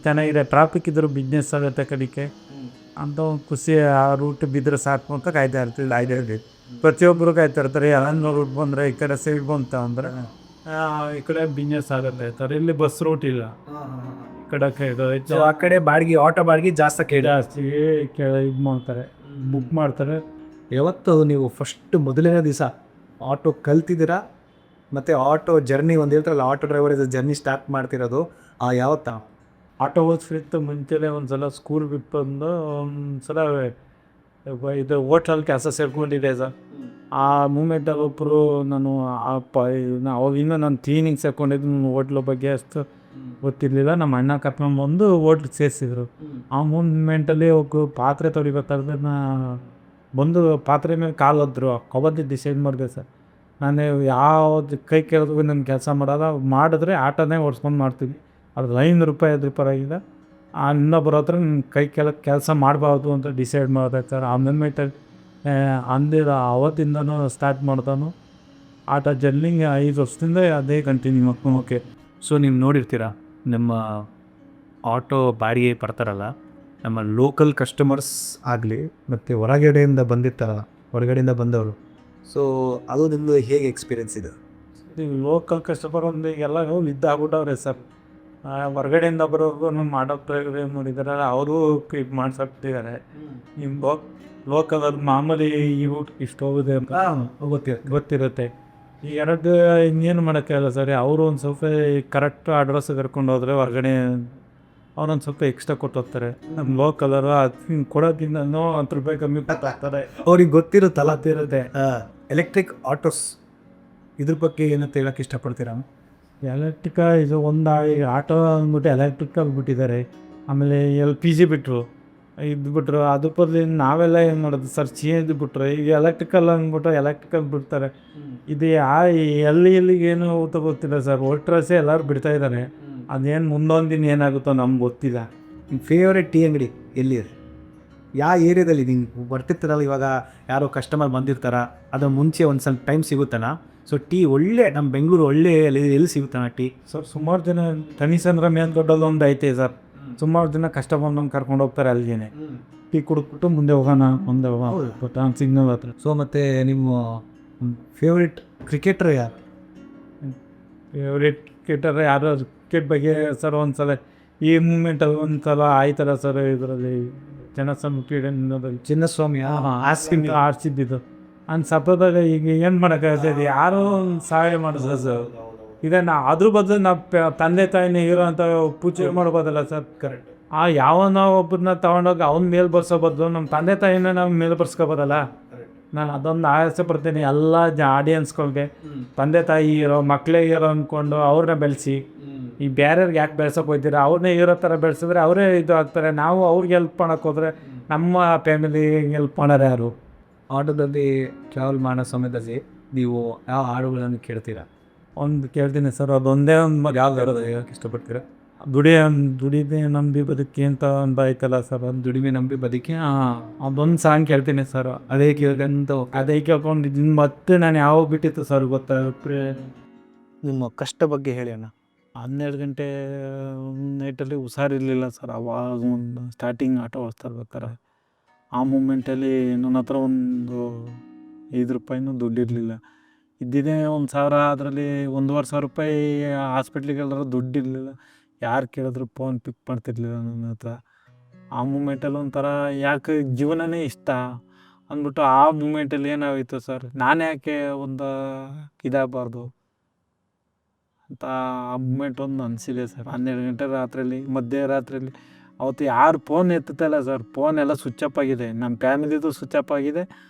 ಚೆನ್ನಾಗಿದೆ. ಟ್ರಾಫಿಕ್ ಇದ್ದರೂ ಬಿಸ್ನೆಸ್ ಆಗುತ್ತೆ ಕಡೆಗೆ. ಅಂತ ಒಂದು ಖುಷಿ. ಆ ರೂಟ್ ಬಿದ್ದರೆ ಸಾಕು ಅಂತ ಕಾಯ್ತಾ ಇರ್ತೀವಿ. ಪ್ರತಿಯೊಬ್ಬರು ಕಾಯ್ತಾ ಇರ್ತಾರೆ. ಯಾರನ್ನ ರೂಟ್ ಬಂದರೆ ಈ ಕಡೆ ಸೈಡ್ ಬಂತ ಅಂದರೆ ಈ ಕಡೆ ಬಿಸ್ನೆಸ್ ಆಗುತ್ತೆ ಇರ್ತಾರೆ. ಇಲ್ಲಿ ಬಸ್ ರೂಟ್ ಇಲ್ಲ ಈ ಕಡೆ ಸೊ ಆ ಕಡೆ ಬಾಡಿಗೆ ಆಟೋ ಬಾಡಿಗೆ ಜಾಸ್ತಿ ಜಾಸ್ತಿ ಇದು ಮಾಡ್ತಾರೆ, ಬುಕ್ ಮಾಡ್ತಾರೆ. ಯಾವತ್ತು ನೀವು ಫಸ್ಟ್ ಮೊದಲನೇ ದಿವಸ ಆಟೋ ಕಲ್ತಿದ್ದೀರಾ ಮತ್ತು ಆಟೋ ಜರ್ನಿ ಒಂದು ಹೇಳ್ತಾರಲ್ಲ ಆಟೋ ಡ್ರೈವರ್ ಜರ್ನಿ ಸ್ಟಾರ್ಟ್ ಮಾಡ್ತಿರೋದು ಯಾವತ್ತ? ಆಟೋ ಓಡಿಸ್ಲಿಕ್ಕೆ ಮುಂಚೆನೇ ಒಂದು ಸಲ ಸ್ಕೂಲ್ ಬಿಟ್ಟು ಬಂದು ಒಂದು ಸಲ ಇದು ಹೋಟ್ಲಲ್ಲಿ ಕೆಲಸ ಸೇರ್ಕೊಂಡಿದ್ದೆ ಸರ್. ಆ ಮೂಮೆಂಟಲ್ಲಿ ಒಬ್ಬರು ನಾನು ಅವಾಗಿಂದ ನಾನು ಕ್ಲೀನಿಂಗ್ ಸೇರ್ಕೊಂಡಿದ್ದು. ನನ್ನ ಹೋಟ್ಲ ಬಗ್ಗೆ ಅಷ್ಟು ಗೊತ್ತಿರಲಿಲ್ಲ. ನಮ್ಮ ಅಣ್ಣ ಕರ್ಕೊಂಡ್ಬಂದು ಹೋಟ್ಲಿಗೆ ಸೇರಿಸಿದ್ರು. ಆ ಮೂಮೆಂಟಲ್ಲಿ ಒಬ್ಬರು ಪಾತ್ರೆ ತೊಳಿಬೇಕಾದ್ರೆ ಬಂದು ಪಾತ್ರೆ ಮೇಲೆ ಕಾಲು ಹೋದ್ರು. ಅವತ್ತು ಡಿಸೈಡ್ ಮಾಡಿದೆ ಸರ್, ನಾನು ಯಾವ್ದು ಕೈ ಕೇಳಿದ್ರೂ ನನ್ನ ಕೆಲಸ ಮಾಡಿದ್ರೆ ಆಟೋನೇ ಓಡಿಸ್ಕೊಂಡು ಮಾಡ್ತೀನಿ. ಅದು ₹5 ಪರವಾಗಿಲ್ಲ. ಇನ್ನೊಬ್ಬರ ಹತ್ರ ಕೈ ಕೆಲಸ ಮಾಡಬಾರ್ದು ಅಂತ ಡಿಸೈಡ್ ಮಾಡಿದೆ ಸರ್. ಆ ಮೂಮೆಂಟಲ್ಲಿ ಅವತ್ತಿಂದನೂ ಸ್ಟಾರ್ಟ್ ಮಾಡ್ತಾನು ಆಟೋ ಜರ್ನಿಂಗ್ 5 ವರ್ಷದಿಂದ ಅದೇ ಕಂಟಿನ್ಯೂ ಮಾಡ್ಕೊಂಡು. ಓಕೆ, ಸೊ ನೀವು ನೋಡಿರ್ತೀರ ನಮ್ಮ ಆಟೋ ಬಾಡಿಗೆ ಬರ್ತಾರಲ್ಲ, ನಮ್ಮ ಲೋಕಲ್ ಕಸ್ಟಮರ್ಸ್ ಆಗಲಿ ಮತ್ತು ಹೊರಗಡೆಯಿಂದ ಬಂದವರು. ಸೊ ಅದು ನಿಮ್ಮದು ಹೇಗೆ ಎಕ್ಸ್ಪೀರಿಯೆನ್ಸ್ ಇದೆ? ಲೋಕಲ್ ಕಸ್ಟಮರ್ ಒಂದು ಎಲ್ಲ ಇದ್ದಾಗ್ಬಿಟ್ಟವ್ರೆ ಸರ್. ಹೊರಗಡೆಯಿಂದ ಬರೋರು ಮಾಡೋ ಪ್ರಯೋಗ ಮಾಡಿದಾರೆ, ಅವರು ಇದು ಮಾಡ್ಸಕ್ತಿದ್ದಾರೆ. ನಿಮ್ಮ ಲೋಕಲ್ ಅದು ಮಾಮೂಲಿ ಈ ರೂಟ್ ಇಷ್ಟು ಹೋಗಿದೆ ಅಂತ ಗೊತ್ತಿರುತ್ತೆ. ಈ ಎರಡು ಇನ್ನೇನು ಮಾಡೋಕ್ಕಾಗಲ್ಲ ಸರ್. ಅವರು ಒಂದು ಸ್ವಲ್ಪ ಕರೆಕ್ಟ್ ಅಡ್ರೆಸ್ ಕರ್ಕೊಂಡು ಹೋದರೆ ಹೊರಗಡೆ ಅವ್ರೊಂದು ಸ್ವಲ್ಪ ಎಕ್ಸ್ಟ್ರಾ ಕೊಟ್ಟು ಹೋಗ್ತಾರೆ. ನಮ್ಮ ಲೋಕಲರು ಅದು ಕೊಡೋದ್ರಿಂದ ₹10 ಕಮ್ಮಿ ಆಗ್ತಾರೆ. ಅವ್ರಿಗೆ ಗೊತ್ತಿರುತ್ತೆ. ಎಲೆಕ್ಟ್ರಿಕ್ ಆಟೋಸ್ ಇದ್ರ ಬಗ್ಗೆ ಏನಂತ ಹೇಳೋಕ್ಕೆ ಇಷ್ಟಪಡ್ತೀರಾ? ಎಲೆಕ್ಟ್ರಿಕ ಇದು ಒಂದು ಆಟೋ ಅಂದ್ಬಿಟ್ಟು ಎಲೆಕ್ಟ್ರಿಕ್ ಆಗಿಬಿಟ್ಟಿದ್ದಾರೆ. ಆಮೇಲೆ LPG ಬಿಟ್ಟರು, ಇದು ಬಿಟ್ಟರು. ಅದ್ರ ಬದಲು ನಾವೆಲ್ಲ ಏನು ಮಾಡೋದು ಸರ್, CNG ಬಿಟ್ಟರು. ಈಗ ಎಲೆಕ್ಟ್ರಿಕಲ್ ಅಂದ್ಬಿಟ್ಟು ಎಲೆಕ್ಟ್ರಿಕಲ್ ಬಿಡ್ತಾರೆ. ಇದು ಎಲ್ಲಿಗೇನು ಗೊತ್ತಿಲ್ಲ ಸರ್. ಒಟ್ರಾಸೆ ಎಲ್ಲರೂ ಬಿಡ್ತಾಯಿದ್ದಾರೆ. ಅದೇನು ಮುಂದೊಂದು ದಿನ ಏನಾಗುತ್ತೋ ನಮ್ಗೆ ಗೊತ್ತಿಲ್ಲ. ನಿಮ್ಮ ಫೇವ್ರೇಟ್ ಟೀ ಅಂಗಡಿ ಎಲ್ಲಿದೆ? ಯಾವ ಏರಿಯಾದಲ್ಲಿ ನೀವು ಬರ್ತಿರ್ತಾರಲ್ಲ, ಇವಾಗ ಯಾರೋ ಕಸ್ಟಮರ್ ಬಂದಿರ್ತಾರ, ಅದು ಮುಂಚೆ ಒಂದು ಸ್ವಲ್ಪ ಟೈಮ್ ಸಿಗುತ್ತಾನ? ಸೊ ಟೀ ಒಳ್ಳೆ ನಮ್ಮ ಬೆಂಗಳೂರು ಒಳ್ಳೆ ಎಲ್ಲಿ ಸಿಗುತ್ತಾನ ಟೀ? ಸರ್ ಸುಮಾರು ಜನ ತನಿಸಂದ್ರ ಮೇನ್ ದೊಡ್ಡದೊಂದು ಐತೆ ಸರ್. ಸುಮಾರು ಜನ ಕಸ್ಟಮರ್ ಕರ್ಕೊಂಡು ಹೋಗ್ತಾರೆ ಅಲ್ಲಿಗೆ. ಟೀ ಕುಡಿದ್ಬಿಟ್ಟು ಮುಂದೆ ಹೋಗೋಣ ಸಿಗ್ನಲ್ ಹತ್ರ. ಸೊ ಮತ್ತು ನಿಮ್ಮ ಫೇವ್ರೇಟ್ ಕ್ರಿಕೆಟರ್ ಯಾರು? ಫೇವ್ರೇಟ್ ಕ್ರಿಕೆಟರ್ ಯಾರು? ಕ್ರಿಕೆಟ್ ಬಗ್ಗೆ ಸರ್ ಒಂದು ಸಲ ಈ ಮೂಮೆಂಟಲ್ಲಿ ಒಂದು ಸಲ ಆಯ್ತಲ್ಲ ಸರ್, ಇದರಲ್ಲಿ ಚಿನ್ನಸ್ವಾಮಿ ಆಡ್ಸಿದ್ದು ಅಂದ್ ಸಪದಾಗ. ಈಗ ಏನು ಮಾಡೋಕ್ಕಾಗ್ತದೆ, ಯಾರೋ ಒಂದು ಸಹಾಯ ಮಾಡಿದ್ರು ಸರ್. ಇದನ್ನು ಅದ್ರ ಬದಲು ನಾವು ತಂದೆ ತಾಯಿನ ಇರೋ ಅಂತ ಪೂಜೆ ಮಾಡ್ಬೋದಲ್ಲ ಸರ್. ಕರೆಕ್ಟ್. ಯಾವನೋ ಒಬ್ಬರನ್ನ ತೊಗೊಂಡೋಗಿ ಅವ್ನ ಮೇಲೆ ಬರ್ಸೋ ಬದಲು ನಮ್ಮ ತಂದೆ ತಾಯಿನ ನಾವು ಮೇಲೆ ಬರ್ಸ್ಕೋಬೋದಲ್ಲ. ನಾನು ಅದೊಂದು ಆಸೆ ಪಡ್ತೀನಿ ಎಲ್ಲ ಆಡಿಯನ್ಸ್ಗಳಿಗೆ. ತಂದೆ ತಾಯಿ ಇರೋ ಮಕ್ಕಳೇ ಇರೋ ಅಂದ್ಕೊಂಡು ಅವ್ರನ್ನ ಬೆಳೆಸಿ, ಈ ಬೇರೆಯವ್ರಿಗೆ ಯಾಕೆ ಬೆಳ್ಸೋಕೆ ಹೋಗ್ತೀರಾ? ಅವ್ರನ್ನೇ ಇರೋ ಥರ ಬೆಳೆಸಿದ್ರೆ ಅವರೇ ಇದು ಆಗ್ತಾರೆ. ನಾವು ಅವ್ರಿಗೆ ಹೆಲ್ಪ್ ಮಾಡೋಕ್ಕೆ ಹೋದರೆ ನಮ್ಮ ಫ್ಯಾಮಿಲಿ ಹೆಲ್ಪ್ ಮಾಡೋರು ಯಾರು? ಆಟೋದಲ್ಲಿ ಟ್ರಾವೆಲ್ ಮಾಡೋ ಸಮಯದಲ್ಲಿ ನೀವು ಯಾವ ಹಾಡುಗಳನ್ನು ಕೇಳ್ತೀರಾ? ಒಂದು ಕೇಳ್ತೀನಿ ಸರ್, ಅದೊಂದೇ ಒಂದು ಯಾವ್ದು ಹೇಳೋದು ಹೇಳೋಕ್ಕೆ ಇಷ್ಟಪಡ್ತೀರಾ? ದುಡಿಮೆ ನಂಬಿ ಬದುಕಿ ಅಂತ ಒಂದು ಆಯ್ತಲ್ಲ ಸರ್, ಒಂದು ದುಡಿಮೆ ನಂಬಿ ಬದುಕಿ. ಅದೊಂದು ಸಾಂಗ್ ಕೇಳ್ತೀನಿ ಸರ್. ಅದೇ ಕೇಳ್ಕಂತ ಅದೇ ಕೇಳ್ಕೊಂಡು ಮತ್ತೆ ನಾನು ಯಾವ ಬಿಟ್ಟಿತ್ತು ಸರ್ ಗೊತ್ತಾ? ನಿಮ್ಮ ಕಷ್ಟ ಬಗ್ಗೆ ಹೇಳಿ ಅಣ್ಣ. 12 ಗಂಟೆ ನೈಟಲ್ಲಿ ಹುಷಾರಿರಲಿಲ್ಲ ಸರ್. ಅವಾಗ ಒಂದು ಸ್ಟಾರ್ಟಿಂಗ್ ಆಟೋ ಓಡಿಸ್ತಾ ಇರ್ಬೇಕಾರೆ ಆ ಮೂಮೆಂಟಲ್ಲಿ ನನ್ನ ಹತ್ರ ಒಂದು ₹5 ದುಡ್ಡಿರಲಿಲ್ಲ. ಇದ್ದಿದ್ದೇ ₹1,000. ಅದರಲ್ಲಿ ₹1,500 ಹಾಸ್ಪಿಟ್ಲಿಗೆ ಎಲ್ಲರೂ ದುಡ್ಡಿರಲಿಲ್ಲ. ಯಾರು ಕೇಳಿದ್ರು ಫೋನ್ ಪಿಕ್ ಮಾಡ್ತಿರ್ಲಿಲ್ಲ ನನ್ನ ಹತ್ರ. ಆ ಮೂಮೆಂಟಲ್ಲಿ ಒಂಥರ ಯಾಕೆ ಜೀವನನೇ ಇಷ್ಟ ಅಂದ್ಬಿಟ್ಟು ಆ ಮೂಮೆಂಟಲ್ಲಿ ಏನಾಗಿತ್ತು ಸರ್, ನಾನು ಯಾಕೆ ಒಂದು ಇದಾಗಬಾರ್ದು ಅಂತ ಆ ಮೂಮೆಂಟ್ ಒಂದು ಅನಿಸಿದೆ ಸರ್. 12 ಗಂಟೆ ರಾತ್ರಿಯಲ್ಲಿ, ಮಧ್ಯರಾತ್ರಿಯಲ್ಲಿ. ಅವತ್ತು ಯಾರು ಫೋನ್ ಎತ್ತುತ್ತಲ್ಲ ಸರ್, ಫೋನ್ ಎಲ್ಲ ಸ್ವಿಚ್ ಅಪ್ ಆಗಿದೆ. ನಮ್ಮ ಫ್ಯಾಮಿಲಿದು ಸ್ವಿಚ್ ಅಪ್ ಆಗಿದೆ,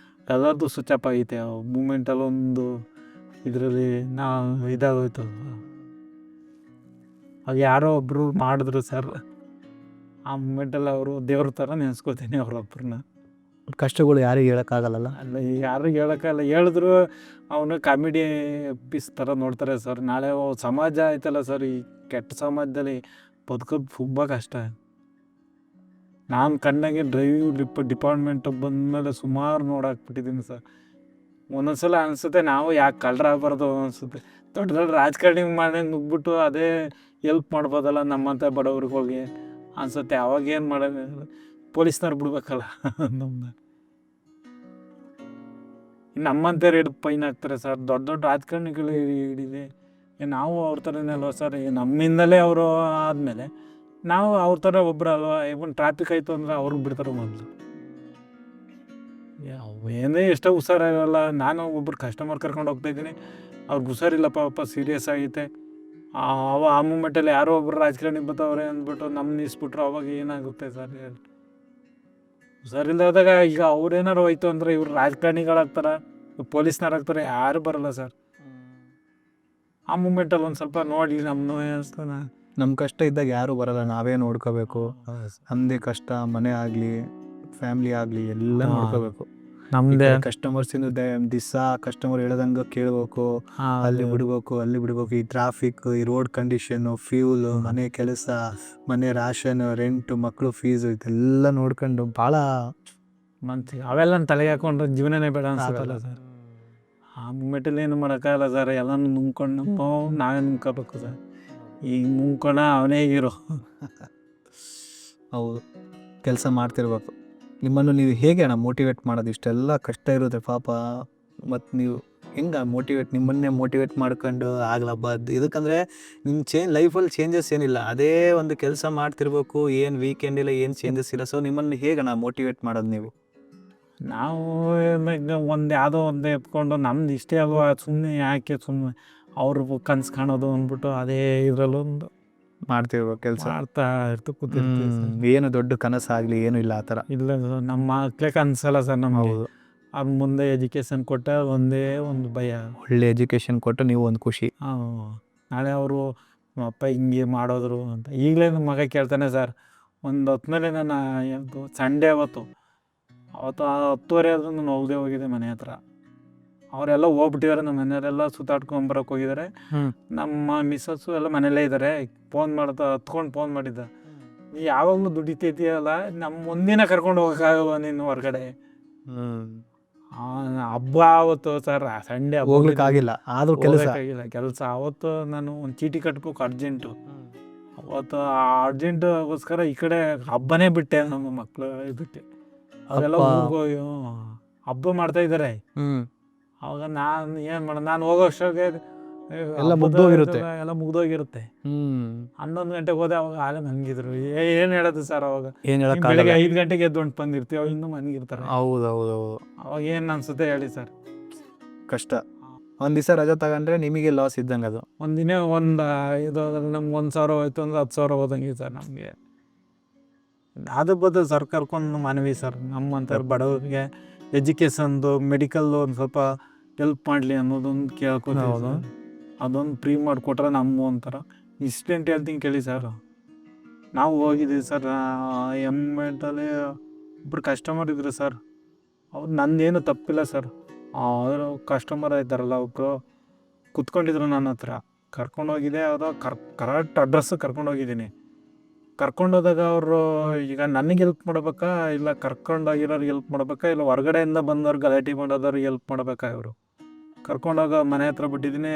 ಎಲ್ಲರದ್ದು ಸ್ವಿಚ್ ಅಪ್ ಆಗೈತೆ. ಆ ಮೂಮೆಂಟಲ್ಲಿ ಒಂದು ಇದರಲ್ಲಿ ಇದಾಗೋಯ್ತು. ಅದು ಯಾರೋ ಒಬ್ಬರು ಮಾಡಿದ್ರು ಸರ್. ಆ ಮೂಮೆಂಟಲ್ಲಿ ಅವರು ದೇವ್ರ ಥರ ನೆನೆಸ್ಕೊತೀನಿ ಅವರೊಬ್ಬರನ್ನ. ಕಷ್ಟಗಳು ಯಾರಿಗೆ ಹೇಳೋಕ್ಕಾಗಲ್ಲ. ಅಲ್ಲ, ಯಾರಿಗೆ ಹೇಳೋಕ್ಕಲ್ಲ. ಹೇಳಿದ್ರು ಅವನು ಕಾಮಿಡಿ ಪೀಸ್ ಥರ ನೋಡ್ತಾರೆ ಸರ್. ನಾಳೆ ಸಮಾಜ ಆಯ್ತಲ್ಲ ಸರ್, ಈ ಕೆಟ್ಟ ಸಮಾಜದಲ್ಲಿ ಬದುಕೋದು ತುಂಬ ಕಷ್ಟ. ನಾನು ಕಣ್ಣಾಗೆ ಡಿಪಾರ್ಟ್ಮೆಂಟ್ ಬಂದಮೇಲೆ ಸುಮಾರು ನೋಡಾಕ್ಬಿಟ್ಟಿದ್ದೀನಿ ಸರ್. ಒಂದೊಂದ್ಸಲ ಅನಿಸುತ್ತೆ ನಾವು ಯಾಕೆ ಕಳ್ಳರಾಗಬಾರ್ದು ಅನಿಸುತ್ತೆ. ದೊಡ್ಡ ದೊಡ್ಡ ರಾಜಕಾರಣಿ ಮಾಡಿ ನುಗ್ಬಿಟ್ಟು ಅದೇ ಹೆಲ್ಪ್ ಮಾಡ್ಬೋದಲ್ಲ ನಮ್ಮಂಥ ಬಡವ್ರಿಗೆ ಹೋಗಿ ಅನಿಸುತ್ತೆ. ಅವಾಗೇನು ಮಾಡೋದು? ಪೊಲೀಸ್ನವ್ರು ಬಿಡ್ಬೇಕಲ್ಲ ನಮ್ಮನ್ನ. ನಮ್ಮಂತವ್ರು ಹಿಡಿದು ಫೈನ್ ಹಾಕ್ತಾರೆ ಸರ್. ದೊಡ್ಡ ದೊಡ್ಡ ರಾಜಕಾರಣಿಗಳು ಹಿಡಿದೆ ನಾವು ಅವ್ರ ಥರನೇ ಅಲ್ವಾ ಸರ್. ನಮ್ಮಿಂದಲೇ ಅವರು ಆದಮೇಲೆ ನಾವು ಅವ್ರ ಥರ ಒಬ್ಬರು ಅಲ್ವಾ. ಇವನ್ ಟ್ರಾಫಿಕ್ ಆಯಿತು ಅಂದರೆ ಅವ್ರಿಗೆ ಬಿಡ್ತಾರೆ ಮೊದಲು. ಏನೇ ಎಷ್ಟೋ ಹುಷಾರಿರಲ್ಲ. ನಾನು ಒಬ್ಬರು ಕಸ್ಟಮರ್ ಕರ್ಕೊಂಡು ಹೋಗ್ತಾಯಿದ್ದೀನಿ, ಅವ್ರಿಗೆ ಹುಷಾರಿಲ್ಲ ಪಾಪ, ಸೀರಿಯಸ್ ಆಗೈತೆ. ಆ ಮೂಮೆಂಟಲ್ಲಿ ಯಾರೋ ಒಬ್ಬರು ರಾಜಕಾರಣಿ ಬರ್ತಾವ್ರೆ ಅಂದ್ಬಿಟ್ಟು ನಮ್ಮ ನಿಲ್ಲಿಸ್ಬಿಟ್ರು, ಅವಾಗ ಏನಾಗುತ್ತೆ ಸರ್ ಹೇಳಿ. ಹುಷಾರಿಲ್ಲದಾಗ ಈಗ ಅವ್ರೇನಾರು ಹೋಯ್ತು ಅಂದರೆ ಇವ್ರು ರಾಜಕಾರಣಿಗಳಾಗ್ತಾರೆ, ಪೊಲೀಸ್ನವ್ರಾಗ್ತಾರೆ, ಯಾರು ಬರಲ್ಲ ಸರ್. ಆ ಮೂಮೆಂಟಲ್ಲಿ ಒಂದು ಸ್ವಲ್ಪ ನೋಡಿ ನಮ್ಮ ಕಷ್ಟ ಇದ್ದಾಗ ಯಾರು ಬರಲ್ಲ, ನಾವೇ ನೋಡ್ಕೋಬೇಕು. ನಮ್ಮದೇ ಕಷ್ಟ, ಮನೆ ಆಗಲಿ ಫ್ಯಾಮಿಲಿ ಆಗಲಿ ಎಲ್ಲ ನೋಡ್ಕೋಬೇಕು. ನಮ್ಮದೇ ಕಸ್ಟಮರ್ಸ್ ದಿವಸ ಕಸ್ಟಮರ್ ಹೇಳೋದಂಗೆ ಕೇಳಬೇಕು, ಅಲ್ಲಿ ಬಿಡ್ಬೇಕು. ಈ ಟ್ರಾಫಿಕ್, ಈ ರೋಡ್ ಕಂಡೀಷನ್ನು, ಫ್ಯೂಲ್, ಮನೆ ಕೆಲಸ, ಮನೆ ರಾಷನ್, ರೆಂಟ್, ಮಕ್ಕಳು ಫೀಸು, ಇದೆಲ್ಲ ನೋಡ್ಕೊಂಡು ಭಾಳ ಮನ್ಸಿಗೆ ಅವೆಲ್ಲ ತಲೆಗೆ ಹಾಕೊಂಡ್ರೆ ಜೀವನನೇ ಬೇಡ ಅನ್ಸುತ್ತಲ್ಲ ಸರ್. ಆ ಮೂಮೆಂಟಲ್ಲಿ ಏನು ಮಾಡೋಕ್ಕಾಗಲ್ಲ ಸರ್. ಎಲ್ಲನೂ ನುಂಗ್ಕೊಂಡು ನಾವೇ ನುಂಗ್ಕೋಬೇಕು ಸರ್. ಈಗ ನುಂಗ್ಕೊಂಡ ಅವನೇ ಹೀರೋ. ಹೌದು, ಕೆಲಸ ಮಾಡ್ತಿರ್ಬೇಕು. ನಿಮ್ಮನ್ನು ನೀವು ಹೇಗೆ ಅಣ್ಣ ಮೋಟಿವೇಟ್ ಮಾಡೋದು? ಇಷ್ಟೆಲ್ಲ ಕಷ್ಟ ಇರುತ್ತೆ ಪಾಪ, ಮತ್ತು ನೀವು ಹೆಂಗೆ ನಿಮ್ಮನ್ನೇ ಮೋಟಿವೇಟ್ ಮಾಡ್ಕೊಂಡು ಆಗ್ಲಬ್ಬ ಇದಕ್ಕಂದರೆ ನಿಮ್ಮ ಲೈಫಲ್ಲಿ ಚೇಂಜಸ್ ಏನಿಲ್ಲ, ಅದೇ ಒಂದು ಕೆಲಸ ಮಾಡ್ತಿರ್ಬೇಕು, ಏನು ವೀಕೆಂಡ್ ಇಲ್ಲ, ಏನು ಚೇಂಜಸ್ ಇಲ್ಲ. ಸೊ ನಿಮ್ಮನ್ನು ಹೇಗಣ್ಣ ಮೋಟಿವೇಟ್ ಮಾಡೋದು ನೀವು? ನಾವು ಒಂದು ಯಾವುದೋ ಒಂದು ಎತ್ಕೊಂಡು ನಮ್ದು ಇಷ್ಟೇ ಅಲ್ವಾ, ಸುಮ್ಮನೆ ಯಾಕೆ ಸುಮ್ಮನೆ ಅವ್ರು ಕನ್ಸು ಕಾಣೋದು ಅಂದ್ಬಿಟ್ಟು ಅದೇ ಇದರಲ್ಲೊಂದು ಮಾಡ್ತಿರ್ಬೇಕು ಕೆಲಸ, ಮಾಡ್ತಾ ಕೂತಿರ್ತೀವಿ. ಏನು ದೊಡ್ಡ ಕನಸಾಗಲಿ ಏನೂ ಇಲ್ಲ ಆ ಥರ. ಇಲ್ಲ ನಮ್ಮ ಮಕ್ಳೇ ಕನ್ಸಲ್ಲ ಸರ್ ನಮ್ಗೆ. ಹೌದು, ಅವ್ರ ಮುಂದೆ ಎಜುಕೇಷನ್ ಕೊಟ್ಟ ಒಂದೇ ಒಂದು ಭಯ, ಒಳ್ಳೆ ಎಜುಕೇಷನ್ ಕೊಟ್ಟು ನೀವು ಒಂದು ಖುಷಿ. ನಾಳೆ ಅವರು ಅಪ್ಪ ಹಿಂಗೆ ಮಾಡೋದ್ರು ಅಂತ. ಈಗಲೇ ನಮ್ಮ ಮಗ ಕೇಳ್ತಾನೆ ಸರ್. ಒಂದು ಹೊತ್ತಿನಲ್ಲಿ ನಾನು ಸಂಡೇ ಅವತ್ತು 10:30 ಆದ್ರೂ ನಾನು ಹೋಗಿದೆ ಮನೆ ಹತ್ರ. ಅವರೆಲ್ಲ ಹೋಗ್ಬಿಟ್ಟಿದ್ದಾರೆ, ನಮ್ಮ ಮನೆಯವರೆಲ್ಲ ಸುತ್ತಾಡ್ಕೊಂಬರಕ್ಕೆ ಹೋಗಿದ್ದಾರೆ. ನಮ್ಮ ಮಿಸ್ಸಸ್ಸು ಎಲ್ಲ ಮನೆಯಲ್ಲೇ ಇದ್ದಾರೆ. ಹತ್ಕೊಂಡು ಫೋನ್ ಮಾಡಿದ್ದ, ಯಾವಾಗಲೂ ದುಡಿತೈತಿಯಲ್ಲ, ನಮ್ಮ ಒಂದಿನ ಕರ್ಕೊಂಡು ಹೋಗೋಕ್ಕಾಗವ ನೀನು ಹೊರಗಡೆ? ಹಬ್ಬ ಆವತ್ತು ಸರ್, ಸಂಡೇ ಹೋಗ್ಲಿಕ್ಕಾಗಿಲ್ಲ, ಆದರೂ ಕೆಲಸ ಅವತ್ತು ನಾನು ಒಂದು ಚೀಟಿ ಕಟ್ಬೇಕು ಅರ್ಜೆಂಟು. ಅವತ್ತು ಆ ಅರ್ಜೆಂಟುಗೋಸ್ಕರ ಈ ಕಡೆ ಹಬ್ಬನೇ ಬಿಟ್ಟೆ. ನಮ್ಮ ಮಕ್ಕಳು ಬಿಟ್ಟೆ, ಅವರೆಲ್ಲ ಊರಿಗೆ ಹಬ್ಬ ಮಾಡ್ತಾ ಇದ್ದಾರೆ. ಅವಾಗ ನಾನು ಏನು ಮಾಡೋದು, ನಾನು ಹೋಗೋ ಅಷ್ಟಾಗೆ ಎಲ್ಲ ಮುಗ್ದೋಗಿರುತ್ತೆ. 11 ಗಂಟೆಗೆ ಹೋದೆ. ಅವಾಗ ಆಲೆ ಮನ್ಗಿದ್ರು. ಏನು ಹೇಳೋದು ಸರ್ ಅವಾಗ? ಏನು ಬೆಳಗ್ಗೆ 5 ಗಂಟೆಗೆ ಎದ್ದು ಬಂದಿರ್ತೀವಿ, ಅವ್ರು ಇನ್ನೂ ಮನ್ಗಿರ್ತಾರೆ. ಹೌದು, ಅವಾಗ ಏನು ಅನ್ಸುತ್ತೆ ಹೇಳಿ ಸರ್? ಕಷ್ಟ. ಒಂದು ದಿವಸ ರಜೆ ತಗೊಂಡ್ರೆ ನಿಮಗೆ ಲಾಸ್ ಇದ್ದಂಗೆ ಅದು. ಒಂದಿನ ಇದು ನಮ್ಗೆ 1,000 ಹೋಯ್ತು ಅಂದ್ರೆ 10,000 ಹೋದಂಗೆ ಸರ್ ನಮಗೆ. ಅದ್ರ ಬದಲು ಸರ್ಕಾರಕ್ಕೊಂದು ಮನವಿ ಸರ್, ನಮ್ಮಂಥ ಬಡವರಿಗೆ ಎಜುಕೇಷನ್ದು, ಮೆಡಿಕಲ್ದು ಒಂದು ಸ್ವಲ್ಪ ಹೆಲ್ಪ್ ಮಾಡಲಿ ಅನ್ನೋದೊಂದು ಕೇಳ್ಕೊತೀವಿ. ಅದೊಂದು ಫ್ರೀ ಮಾಡಿಕೊಟ್ರೆ ನಮ್ಮ ಒಂಥರ ಇನ್ಸಿಡೆಂಟ್ ಹೇಳ್ತೀನಿ ಕೇಳಿ ಸರ್. ನಾವು ಹೋಗಿದ್ದೀವಿ ಸರ್, ಎಮ್ಮೆಂಟಲ್ಲಿ ಒಬ್ರು ಕಸ್ಟಮರ್ ಇದ್ರು ಸರ್. ಅವ್ರು ನಂದೇನು ತಪ್ಪಿಲ್ಲ ಸರ್. ಅವರು ಕಸ್ಟಮರ್ ಇದ್ದಾರಲ್ಲ ಒಬ್ಬರು ಕುತ್ಕೊಂಡಿದ್ರು ನನ್ನ ಹತ್ರ. ಕರ್ಕೊಂಡೋಗಿದೆ, ಅವರು ಕರೆಕ್ಟ್ ಅಡ್ರೆಸ್ಸು ಕರ್ಕೊಂಡೋಗಿದ್ದೀನಿ. ಕರ್ಕೊಂಡೋದಾಗ ಅವರು ಈಗ ನನಗೆ ಹೆಲ್ಪ್ ಮಾಡ್ಬೇಕಾ, ಇಲ್ಲ ಕರ್ಕೊಂಡೋಗಿರೋರಿಗೆ ಹೆಲ್ಪ್ ಮಾಡ್ಬೇಕಾ, ಇಲ್ಲ ಹೊರಗಡೆಯಿಂದ ಬಂದವ್ರು ಗಲಾಟೆ ಮಾಡೋದವ್ರಿಗೆ ಹೆಲ್ಪ್ ಮಾಡ್ಬೇಕಾ? ಇವರು ಕರ್ಕೊಂಡೋಗ ಮನೆ ಹತ್ರ ಬಿಟ್ಟಿದ್ದೀನಿ.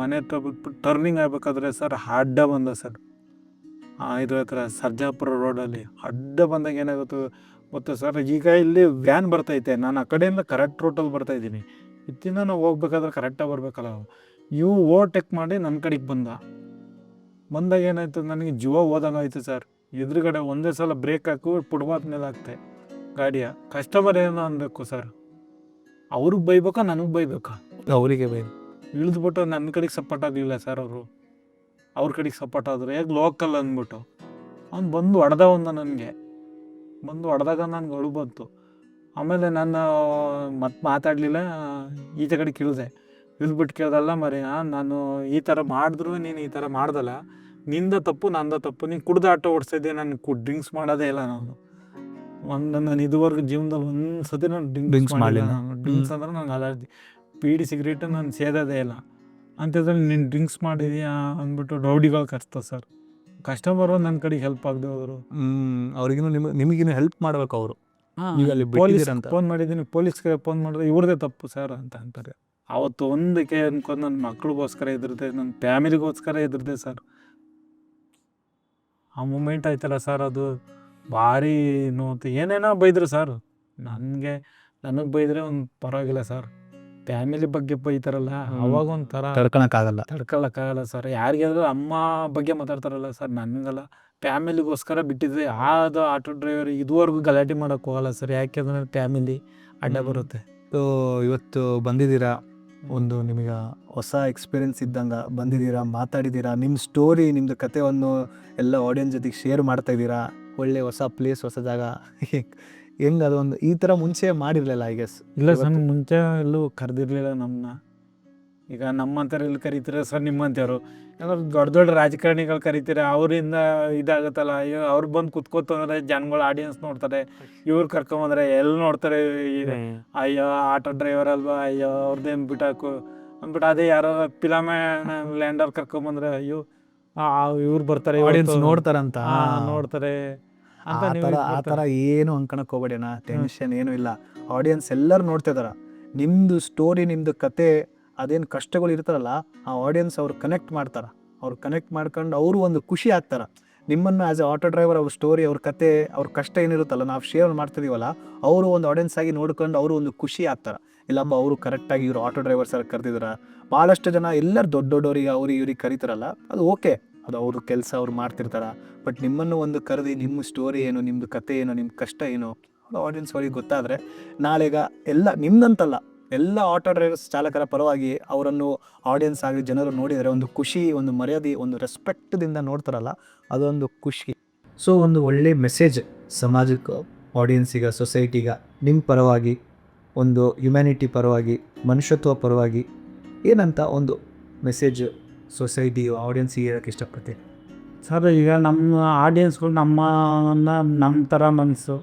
ಮನೆ ಹತ್ರ ಬಿಟ್ಬಿಟ್ಟು ಟರ್ನಿಂಗ್ ಆಗ್ಬೇಕಾದ್ರೆ ಸರ್ ಅಡ್ಡ ಬಂದ ಸರ್. ಇದು ಹತ್ರ ಸರ್ಜಾಪುರ ರೋಡಲ್ಲಿ ಅಡ್ಡ ಬಂದಾಗ ಏನಾಗುತ್ತೆ ಗೊತ್ತಾ ಸರ್? ಈಗ ಇಲ್ಲಿ ವ್ಯಾನ್ ಬರ್ತೈತೆ, ನಾನು ಆ ಕಡೆಯಿಂದ ಕರೆಕ್ಟ್ ರೂಟಲ್ಲಿ ಬರ್ತಾಯಿದ್ದೀನಿ. ಇತ್ತಿಂದ ನಾವು ಹೋಗ್ಬೇಕಾದ್ರೆ ಕರೆಕ್ಟಾಗಿ ಬರಬೇಕಲ್ಲ. ಇವು ಓವರ್ಟೇಕ್ ಮಾಡಿ ನನ್ನ ಕಡೆಗೆ ಬಂದಾಗ ಏನಾಯ್ತು, ನನಗೆ ಜೀವ ಹೋದಂಗೆ ಆಯಿತು ಸರ್. ಎದುರುಗಡೆ ಒಂದೇ ಸಲ ಬ್ರೇಕ್ ಹಾಕು ಪುಡ್ಬಾತ್ ಮೇಲೆ ಹಾಕ್ತೆ ಗಾಡಿಯ. ಕಸ್ಟಮರ್ ಏನೋ ಅನ್ಬೇಕು ಸರ್, ಅವ್ರಿಗೆ ಬೈಬೇಕಾ ನನಗೆ ಬೈಬೇಕಾ? ಅವರಿಗೆ ಇಳಿದ್ಬಿಟ್ಟು ನನ್ನ ಕಡೆಗೆ ಸಪೋರ್ಟ್ ಆಗಲಿಲ್ಲ ಸರ್. ಅವ್ರ ಕಡೆಗೆ ಸಪೋರ್ಟ್ ಆದರು. ಹೇಗೆ ಲೋಕಲ್ ಅಂದ್ಬಿಟ್ಟು ಅವ್ನು ಬಂದು ನನಗೆ ಹೊಡೆದಾಗ ನನಗೆ ಅಳು ಬಂತು. ಆಮೇಲೆ ನಾನು ಮತ್ತೆ ಮಾತಾಡಲಿಲ್ಲ, ಈಚೆ ಕಡೆ ಇಳಿದ್ಬಿಟ್ಟು ಕೇಳ್ದಲ್ಲ ಮರಿ, ನಾನು ಈ ಥರ ಮಾಡಿದ್ರು ನೀನು ಈ ಥರ ಮಾಡ್ದಲ್ಲ, ನಿಂದ ತಪ್ಪು ನಂದ ತಪ್ಪು. ನೀನು ಕುಡ್ದು ಆಟೋ ಓಡಿಸ್ತಿದ್ದೆ, ನಾನು ಡ್ರಿಂಕ್ಸ್ ಮಾಡೋದೇ ಇಲ್ಲ. ನಾನು ಇದುವರೆಗೂ ಜೀವನದಲ್ಲಿ ಒಂದು ಸತಿ ನಾನು ಡ್ರಿಂಕ್ಸ್ ಮಾಡಲಿಲ್ಲ. ಡ್ರಿಂಕ್ಸ್ ಅಂದ್ರೆ ನನಗೆ ಅಲರ್ಜಿ. ಬೀಡಿ ಸಿಗರೇಟು ನಾನು ಸೇದೋದೇ ಇಲ್ಲ. ಅಂಥದ್ರಲ್ಲಿ ನೀನು ಡ್ರಿಂಕ್ಸ್ ಮಾಡಿದೀಯಾ ಅಂದ್ಬಿಟ್ಟು ರೌಡಿಗಳು ಕಚ್ತಾರೆ ಸರ್. ಕಸ್ಟಮರು ನನ್ನ ಕಡೆಗೆ ಹೆಲ್ಪ್ ಆಗದೆ ಹೋದರು. ಅವ್ರಿಗೂ ನಿಮಗಿನ್ನೂ ಹೆಲ್ಪ್ ಮಾಡ್ಬೇಕು ಅವರು. ಪೊಲೀಸ್ ಫೋನ್ ಮಾಡಿದ್ದೀನಿ, ಪೊಲೀಸ್ಗೆ ಫೋನ್ ಮಾಡಿದ್ರೆ ಇವ್ರದೇ ತಪ್ಪು ಸರ್ ಅಂತ ಅಂತಾರೆ. ಅವತ್ತು ಒಂದಕ್ಕೆ ಅನ್ಕೊಂಡು ನನ್ನ ಮಕ್ಳಿಗೋಸ್ಕರ ಹೆದರ್ದೆ, ನನ್ನ ಫ್ಯಾಮಿಲಿಗೋಸ್ಕರ ಹೆದರ್ದೆ ಸರ್. ಆ ಮೂಮೆಂಟ್ ಆಯ್ತಲ್ಲ ಸರ್, ಅದು ಭಾರಿ ನೋವು. ಏನೇನೋ ಬೈದರು ಸರ್. ನನಗೆ ಬೈದರೆ ಒಂದು ಪರವಾಗಿಲ್ಲ ಸರ್. ಫ್ಯಾಮಿಲಿ ಬಗ್ಗೆ ಬೈತಾರಲ್ಲ ಅವಾಗ ಒಂಥರ ತಡ್ಕೊಳಕ್ಕಾಗಲ್ಲ ಸರ್. ಯಾರಿಗಾದ್ರೂ ಅಮ್ಮ ಬಗ್ಗೆ ಮಾತಾಡ್ತಾರಲ್ಲ ಸರ್, ನನಗಲ್ಲ. ಫ್ಯಾಮಿಲಿಗೋಸ್ಕರ ಬಿಟ್ಟಿದ್ದೆ. ಅದು ಆಟೋ ಡ್ರೈವರ್ ಇದುವರೆಗೂ ಗಲಾಟೆ ಮಾಡೋಕ್ಕೆ ಹೋಗಲ್ಲ ಸರ್, ಯಾಕೆಂದರೆ ಫ್ಯಾಮಿಲಿ ಅಡ್ಡ ಬರುತ್ತೆ. ಸೊ ಇವತ್ತು ಬಂದಿದ್ದೀರಾ, ಒಂದು ನಿಮಗೆ ಹೊಸ ಎಕ್ಸ್ಪೀರಿಯೆನ್ಸ್ ಇದ್ದಂಗೆ ಬಂದಿದ್ದೀರಾ, ಮಾತಾಡಿದ್ದೀರಾ, ನಿಮ್ಮ ಸ್ಟೋರಿ, ನಿಮ್ಮದು ಕಥೆಯನ್ನು ಎಲ್ಲ ಆಡಿಯನ್ಸ್ ಜೊತೆಗೆ ಶೇರ್ ಮಾಡ್ತಾ ಇದ್ದೀರಾ. ಒಳ್ಳೆ ಹೊಸ ಪ್ಲೇಸ್, ಹೊಸ ಜಾಗ. ಹೆಂಗೆ ಅದೊಂದು ಈ ಥರ ಮುಂಚೆ ಮಾಡಿರಲಿಲ್ಲ ಐ ಗೆಸ್. ಇಲ್ಲ ಸರ್, ಮುಂಚೆ ಎಲ್ಲೂ ಕರೆದಿರ್ಲಿಲ್ಲ ನಮ್ಮನ್ನ. ಈಗ ನಮ್ಮಂಥವ್ರು ಎಲ್ಲಿ ಕರೀತೀರ ಸರ್ ನಿಮ್ಮಂಥವ್ರು? ಯಾಕಂದ್ರೆ ದೊಡ್ಡ ದೊಡ್ಡ ರಾಜಕಾರಣಿಗಳು ಕರೀತಾರೆ, ಅವರಿಂದ ಇದಾಗುತ್ತಲ್ಲ. ಅಯ್ಯೋ ಅವ್ರು ಬಂದು ಕುತ್ಕೋತಂದ್ರೆ ಜನಗಳು ಆಡಿಯನ್ಸ್ ನೋಡ್ತಾರೆ, ಇವ್ರು ಕರ್ಕೊಂಬಂದ್ರೆ ಎಲ್ಲಿ ನೋಡ್ತಾರೆ? ಅಯ್ಯೋ ಆಟೋ ಡ್ರೈವರ್ ಅಲ್ವಾ, ಅಯ್ಯೋ ಅವ್ರದ್ದೇನು ಬಿಟ್ಟಾಕು ಅಂದ್ಬಿಟ್ಟು ಅದೇ ಯಾರೋ ಫಿಲಮೇ ಲ್ಯಾಂಡರ್ ಕರ್ಕೊಂಬಂದ್ರೆ ಅಯ್ಯೋ ಇವ್ರು ಬರ್ತಾರೆ, ಆಡಿಯನ್ಸ್ ನೋಡ್ತಾರಂತ ನೋಡ್ತಾರೆ ಅಂತ. ಆ ಥರ ಏನು ಅನ್ಕೊಳಕ್ಕೆ ಹೋಗ್ಬೇಡಿ ಅಣ್ಣ, ಟೆನ್ಷನ್ ಏನೂ ಇಲ್ಲ. ಆಡಿಯನ್ಸ್ ಎಲ್ಲರೂ ನೋಡ್ತಿದಾರ ನಿಮ್ಮದು ಸ್ಟೋರಿ, ನಿಮ್ಮದು ಕತೆ, ಅದೇನು ಕಷ್ಟಗಳು ಇರ್ತಾರಲ್ಲ, ಆ ಆಡಿಯನ್ಸ್ ಅವ್ರು ಕನೆಕ್ಟ್ ಮಾಡ್ತಾರೆ. ಅವ್ರು ಕನೆಕ್ಟ್ ಮಾಡ್ಕೊಂಡು ಅವರು ಒಂದು ಖುಷಿ ಆಗ್ತಾರೆ. ನಿಮ್ಮನ್ನು ಆ್ಯಸ್ ಎ ಆಟೋ ಡ್ರೈವರ್ ಅವ್ರ ಸ್ಟೋರಿ, ಅವ್ರ ಕತೆ, ಅವ್ರ ಕಷ್ಟ ಏನಿರುತ್ತಲ್ಲ ನಾವು ಶೇರ್ ಮಾಡ್ತಿದ್ದೀವಲ್ಲ, ಅವರು ಒಂದು ಆಡಿಯನ್ಸ್ ಆಗಿ ನೋಡ್ಕೊಂಡು ಅವರು ಒಂದು ಖುಷಿ ಆಗ್ತಾರೆ. ಇಲ್ಲಪ್ಪ ಅವರು ಕರೆಕ್ಟಾಗಿ ಇವರು ಆಟೋ ಡ್ರೈವರ್ಸ್ ಆಗಿ ಕರೆದಿದ್ದಾರೆ. ಭಾಳಷ್ಟು ಜನ ಎಲ್ಲರೂ ದೊಡ್ಡ ದೊಡ್ಡವರಿಗೆ ಇವ್ರಿಗೆ ಕರೀತಾರಲ್ಲ, ಅದು ಓಕೆ, ಅದು ಅವ್ರ ಕೆಲಸ ಅವ್ರು ಮಾಡ್ತಿರ್ತಾರೆ. ಬಟ್ ನಿಮ್ಮನ್ನು ಒಂದು ಕರೆದಿ ನಿಮ್ಮ ಸ್ಟೋರಿ ಏನು, ನಿಮ್ಮದು ಕತೆ ಏನು, ನಿಮ್ಮ ಕಷ್ಟ ಏನು, ಆಡಿಯನ್ಸ್ ಅವ್ರಿಗೆ ಗೊತ್ತಾದರೆ ನಾಳೆಗ ಎಲ್ಲ ನಿಮ್ದಂತಲ್ಲ, ಎಲ್ಲ ಆಟೋ ಡ್ರೈವರ್ಸ್ ಚಾಲಕರ ಪರವಾಗಿ ಅವರನ್ನು ಆಡಿಯನ್ಸ್ ಆಗಿ ಜನರು ನೋಡಿದರೆ ಒಂದು ಖುಷಿ, ಒಂದು ಮರ್ಯಾದೆ, ಒಂದು ರೆಸ್ಪೆಕ್ಟ್ದಿಂದ ನೋಡ್ತಾರಲ್ಲ, ಅದೊಂದು ಖುಷಿ. ಸೊ ಒಂದು ಒಳ್ಳೆ ಮೆಸೇಜ್ ಸಮಾಜಕ್ಕೆ, ಆಡಿಯನ್ಸಿಗೆ, ಸೊಸೈಟಿಗೆ, ನಿಮ್ಮ ಪರವಾಗಿ, ಒಂದು ಹ್ಯುಮ್ಯಾನಿಟಿ ಪರವಾಗಿ, ಮನುಷ್ಯತ್ವ ಪರವಾಗಿ ಏನಂತ ಒಂದು ಮೆಸೇಜ್ ಸೊಸೈಟಿ ಆಡಿಯನ್ಸಿಗೆ ಹೇಳೋಕ್ಕೆ ಇಷ್ಟಪಡ್ತೀನಿ ಸರ್. ಈಗ ನಮ್ಮ ಆಡಿಯನ್ಸ್ಗಳು ನಮ್ಮ ಥರ ಮನಸ್ಸು,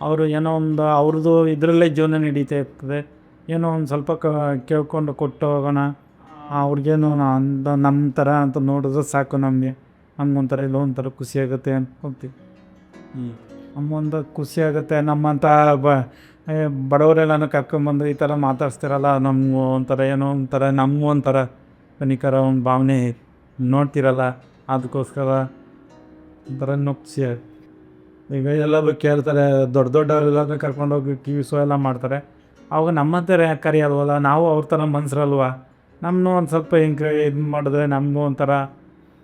ಅವರು ಏನೋ ಒಂದು ಅವ್ರದ್ದು ಇದರಲ್ಲೇ ಜೀವನ ನಡೀತಾ ಇರ್ತದೆ. ಏನೋ ಒಂದು ಸ್ವಲ್ಪ ಕೇಳ್ಕೊಂಡು ಕೊಟ್ಟು ಹೋಗೋಣ, ಅವ್ರಿಗೇನು ನಮ್ಮ ಥರ ಅಂತ ನೋಡಿದ್ರೆ ಸಾಕು, ನಮಗೊಂಥರ ಇಲ್ಲ ಒಂಥರ ಖುಷಿ ಆಗುತ್ತೆ ಅನ್ಕೊಂತೀವಿ. ನಮ್ಮೊಂದು ಖುಷಿ ಆಗುತ್ತೆ. ನಮ್ಮಂಥ ಬಡವರೆಲ್ಲನೂ ಕರ್ಕೊಂಬಂದು ಈ ಥರ ಮಾತಾಡ್ಸ್ತಿರಲ್ಲ, ನಮಗೂ ಒಂಥರ ಏನೋ ಒಂಥರ ನಮಗೊಂಥರ ಕನಿಕರ ಒಂದು ಭಾವನೆ ನೋಡ್ತಿರಲ್ಲ, ಅದಕ್ಕೋಸ್ಕರ ಒಂಥರ ಖುಷಿ ಆಗುತ್ತೆ. ಈಗ ಎಲ್ಲರೂ ಕೇಳ್ತಾರೆ, ದೊಡ್ಡ ದೊಡ್ಡವರೆಲ್ಲರೂ ಕರ್ಕೊಂಡೋಗಿ ಟಿ ವಿ ಶೋ ಎಲ್ಲ ಮಾಡ್ತಾರೆ. ಅವಾಗ ನಮ್ಮಂಥವ್ರು ಯಾಕೆ ಕರೆಯೋಲ್ವಲ್ಲ, ನಾವು ಅವ್ರ ಥರ ಮನ್ಸರಲ್ವ, ನಮ್ಮನ್ನು ಒಂದು ಸ್ವಲ್ಪ ಹಿಂಗೆ ಇದು ಮಾಡಿದ್ರೆ ನಮಗೂ ಒಂಥರ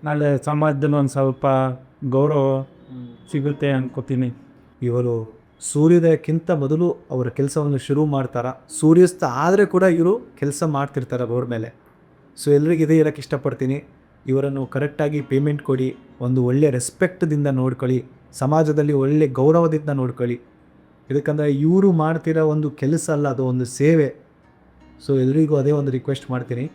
ನಾಳೆ ಸಮಾಜದಲ್ಲಿ ಒಂದು ಸ್ವಲ್ಪ ಗೌರವ ಸಿಗುತ್ತೆ ಅನ್ಕೋತೀನಿ. ಇವರು ಸೂರ್ಯೋದಯಕ್ಕಿಂತ ಮೊದಲು ಅವರ ಕೆಲಸವನ್ನು ಶುರು ಮಾಡ್ತಾರೆ, ಸೂರ್ಯಾಸ್ತ ಆದರೆ ಕೂಡ ಇವರು ಕೆಲಸ ಮಾಡ್ತಿರ್ತಾರೆ ಅವ್ರ ಮೇಲೆ. ಸೊ ಎಲ್ರಿಗೂ ಇದೇ ಹೇಳೋಕ್ಕೆ ಇಷ್ಟಪಡ್ತೀನಿ, ಇವರನ್ನು ಕರೆಕ್ಟಾಗಿ ಪೇಮೆಂಟ್ ಕೊಡಿ, ಒಂದು ಒಳ್ಳೆಯ ರೆಸ್ಪೆಕ್ಟ್ದಿಂದ ನೋಡ್ಕೊಳ್ಳಿ, ಸಮಾಜದಲ್ಲಿ ಒಳ್ಳೆ ಗೌರವದಿಂದ ನೋಡ್ಕೊಳ್ಳಿ. ಇದಕ್ಕಂದರೆ ಇವರು ಮಾಡ್ತಿರೋ ಒಂದು ಕೆಲಸ ಅಲ್ಲ, ಅದು ಒಂದು ಸೇವೆ. ಸೊ ಎಲ್ರಿಗೂ ಅದೇ ಒಂದು ರಿಕ್ವೆಸ್ಟ್ ಮಾಡ್ತೀನಿ.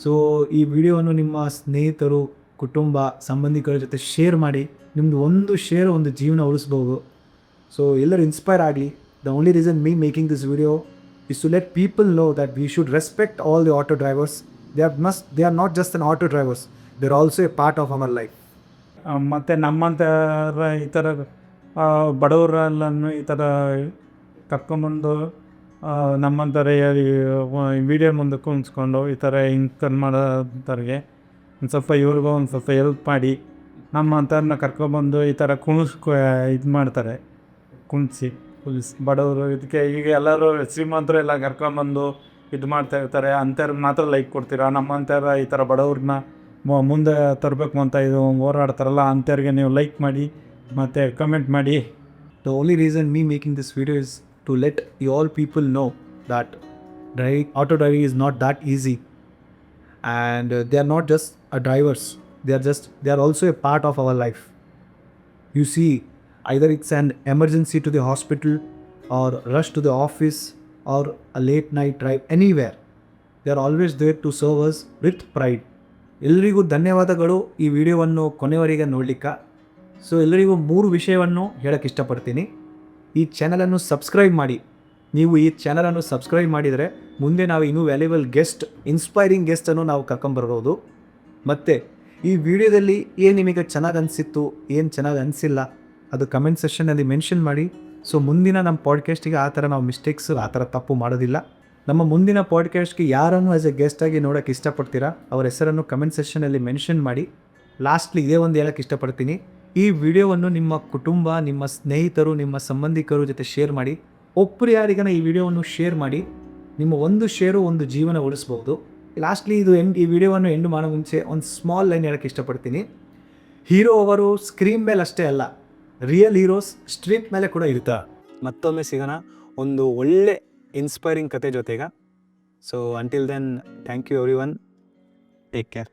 ಸೊ ಈ ವಿಡಿಯೋವನ್ನು ನಿಮ್ಮ ಸ್ನೇಹಿತರು, ಕುಟುಂಬ, ಸಂಬಂಧಿಕರ ಜೊತೆ ಶೇರ್ ಮಾಡಿ. ನಿಮ್ಮದು ಒಂದು ಶೇರ್ ಒಂದು ಜೀವನ ಉಳಿಸ್ಬೋದು. ಸೊ ಎಲ್ಲರೂ ಇನ್ಸ್ಪೈರ್ ಆಗಲಿ. The only reason me making this video is to let people know that we should respect all the auto drivers. They are not just an auto drivers, they are also a part of our life. ಮತ್ತು ನಮ್ಮಂಥರ ಈ ಥರ ಬಡವರೆಲ್ಲನೂ ಈ ಥರ ಕರ್ಕೊಂಬಂದು ನಮ್ಮಂಥರ video ಮುಂದೆ ಕುಣಿಸ್ಕೊಂಡು ಈ ಥರ ಇನ್ಕಮ್ ಮಾಡೋಂಥವ್ರಿಗೆ ಒಂದು ಸ್ವಲ್ಪ ಇವ್ರಿಗೂ ಒಂದು ಸ್ವಲ್ಪ ಹೆಲ್ಪ್ ಮಾಡಿ, ನಮ್ಮಂಥವ್ರನ್ನ ಕರ್ಕೊಬಂದು ಈ ಥರ ಇದು ಮಾಡ್ತಾರೆ, ಕುಣಿಸಿ ಬಡವರು. ಇದಕ್ಕೆ ಈಗ ಎಲ್ಲರೂ ಶ್ರೀಮಂತರು ಎಲ್ಲ ಕರ್ಕೊಂಬಂದು ಇದು ಮಾಡ್ತಾ ಇರ್ತಾರೆ, ಅಂಥವ್ರಿಗೆ ಮಾತ್ರ ಲೈಕ್ ಕೊಡ್ತೀರಾ. ನಮ್ಮಂಥವ್ರ ಈ ಥರ ಬಡವ್ರನ್ನ ಮುಂದೆ ತರಬೇಕು ಅಂತ ಇದು ಹೋರಾಡ್ತಾರಲ್ಲ, ಅಂಥವ್ರಿಗೆ ನೀವು ಲೈಕ್ ಮಾಡಿ ಮತ್ತು ಕಮೆಂಟ್ ಮಾಡಿ. The only reason me making this video is to let you all people know that auto driving is not that easy, and they are not just drivers, they are also a part of our life. You see, either it's an emergency to the hospital or rush to the office or a late night drive, anywhere they are always there to serve us with pride. ಎಲ್ಲರಿಗೂ ಧನ್ಯವಾದಗಳು ಈ ವಿಡಿಯೋವನ್ನು ಕೊನೆವರೆಗೆ ನೋಡಲಿಕ್ಕೆ. So ಎಲ್ಲರಿಗೂ 3 ವಿಷಯವನ್ನು ಹೇಳೋಕ್ಕೆ ಇಷ್ಟಪಡ್ತೀನಿ. ಈ ಚಾನಲನ್ನು ಸಬ್ಸ್ಕ್ರೈಬ್ ಮಾಡಿ. ನೀವು ಈ ಚಾನಲನ್ನು ಸಬ್ಸ್ಕ್ರೈಬ್ ಮಾಡಿದರೆ ಮುಂದೆ ನಾವು ಇನ್ನೂ ವ್ಯಾಲ್ಯೂಬಲ್ ಗೆಸ್ಟ್, ಇನ್ಸ್ಪೈರಿಂಗ್ ಗೆಸ್ಟನ್ನು ನಾವು ಕರ್ಕೊಂಬರ್ಬೋದು. ಮತ್ತು ಈ ವಿಡಿಯೋದಲ್ಲಿ ಏನು ನಿಮಗೆ ಚೆನ್ನಾಗಿ ಅನಿಸಿತ್ತು, ಏನು ಚೆನ್ನಾಗಿ ಅನಿಸಿಲ್ಲ, ಅದು ಕಮೆಂಟ್ ಸೆಷನ್ನಲ್ಲಿ ಮೆನ್ಷನ್ ಮಾಡಿ. ಸೊ ಮುಂದಿನ ನಮ್ಮ ಪಾಡ್ಕಾಸ್ಟಿಗೆ ಆ ಥರ ನಾವು ಮಿಸ್ಟೇಕ್ಸ್, ಆ ಥರ ತಪ್ಪು ಮಾಡೋದಿಲ್ಲ. ನಮ್ಮ ಮುಂದಿನ ಪಾಡ್ಕಾಸ್ಟ್ಗೆ ಯಾರನ್ನು ಆ್ಯಸ್ ಎ ಗೆಸ್ಟಾಗಿ ನೋಡೋಕ್ಕೆ ಇಷ್ಟಪಡ್ತೀರಾ, ಅವರ ಹೆಸರನ್ನು ಕಮೆಂಟ್ ಸೆಷನಲ್ಲಿ ಮೆನ್ಷನ್ ಮಾಡಿ. ಲಾಸ್ಟ್ಲಿ ಇದೇ ಒಂದು ಹೇಳೋಕ್ಕೆ ಇಷ್ಟಪಡ್ತೀನಿ, ಈ ವಿಡಿಯೋವನ್ನು ನಿಮ್ಮ ಕುಟುಂಬ, ನಿಮ್ಮ ಸ್ನೇಹಿತರು, ನಿಮ್ಮ ಸಂಬಂಧಿಕರ ಜೊತೆ ಶೇರ್ ಮಾಡಿ. ಒಬ್ಬರು ಯಾರಿಗಾನ ಈ ವಿಡಿಯೋವನ್ನು ಶೇರ್ ಮಾಡಿ. ನಿಮ್ಮ ಒಂದು ಶೇರು ಒಂದು ಜೀವನ ಉಳಿಸ್ಬೋದು. ಲಾಸ್ಟ್ಲಿ ಈ ವಿಡಿಯೋವನ್ನು ಎಂಡ್ ಮಾಡೋ ಮುಂಚೆ ಒಂದು ಸ್ಮಾಲ್ ಲೈನ್ ಹೇಳೋಕ್ಕೆ ಇಷ್ಟಪಡ್ತೀನಿ. ಹೀರೋ ಅವರು ಸ್ಕ್ರೀನ್ ಮೇಲೆ ಅಷ್ಟೇ ಅಲ್ಲ, ರಿಯಲ್ ಹೀರೋಸ್ ಸ್ಟ್ರೀಟ್ ಮೇಲೆ ಕೂಡ ಇರ್ತಾರೆ. ಮತ್ತೊಮ್ಮೆ ಸಿಗೋಣ ಒಂದು ಒಳ್ಳೆ ಇನ್ಸ್ಪೈರಿಂಗ್ ಕತೆ ಜೊತೆಗೆ. So until then, thank you everyone, take care.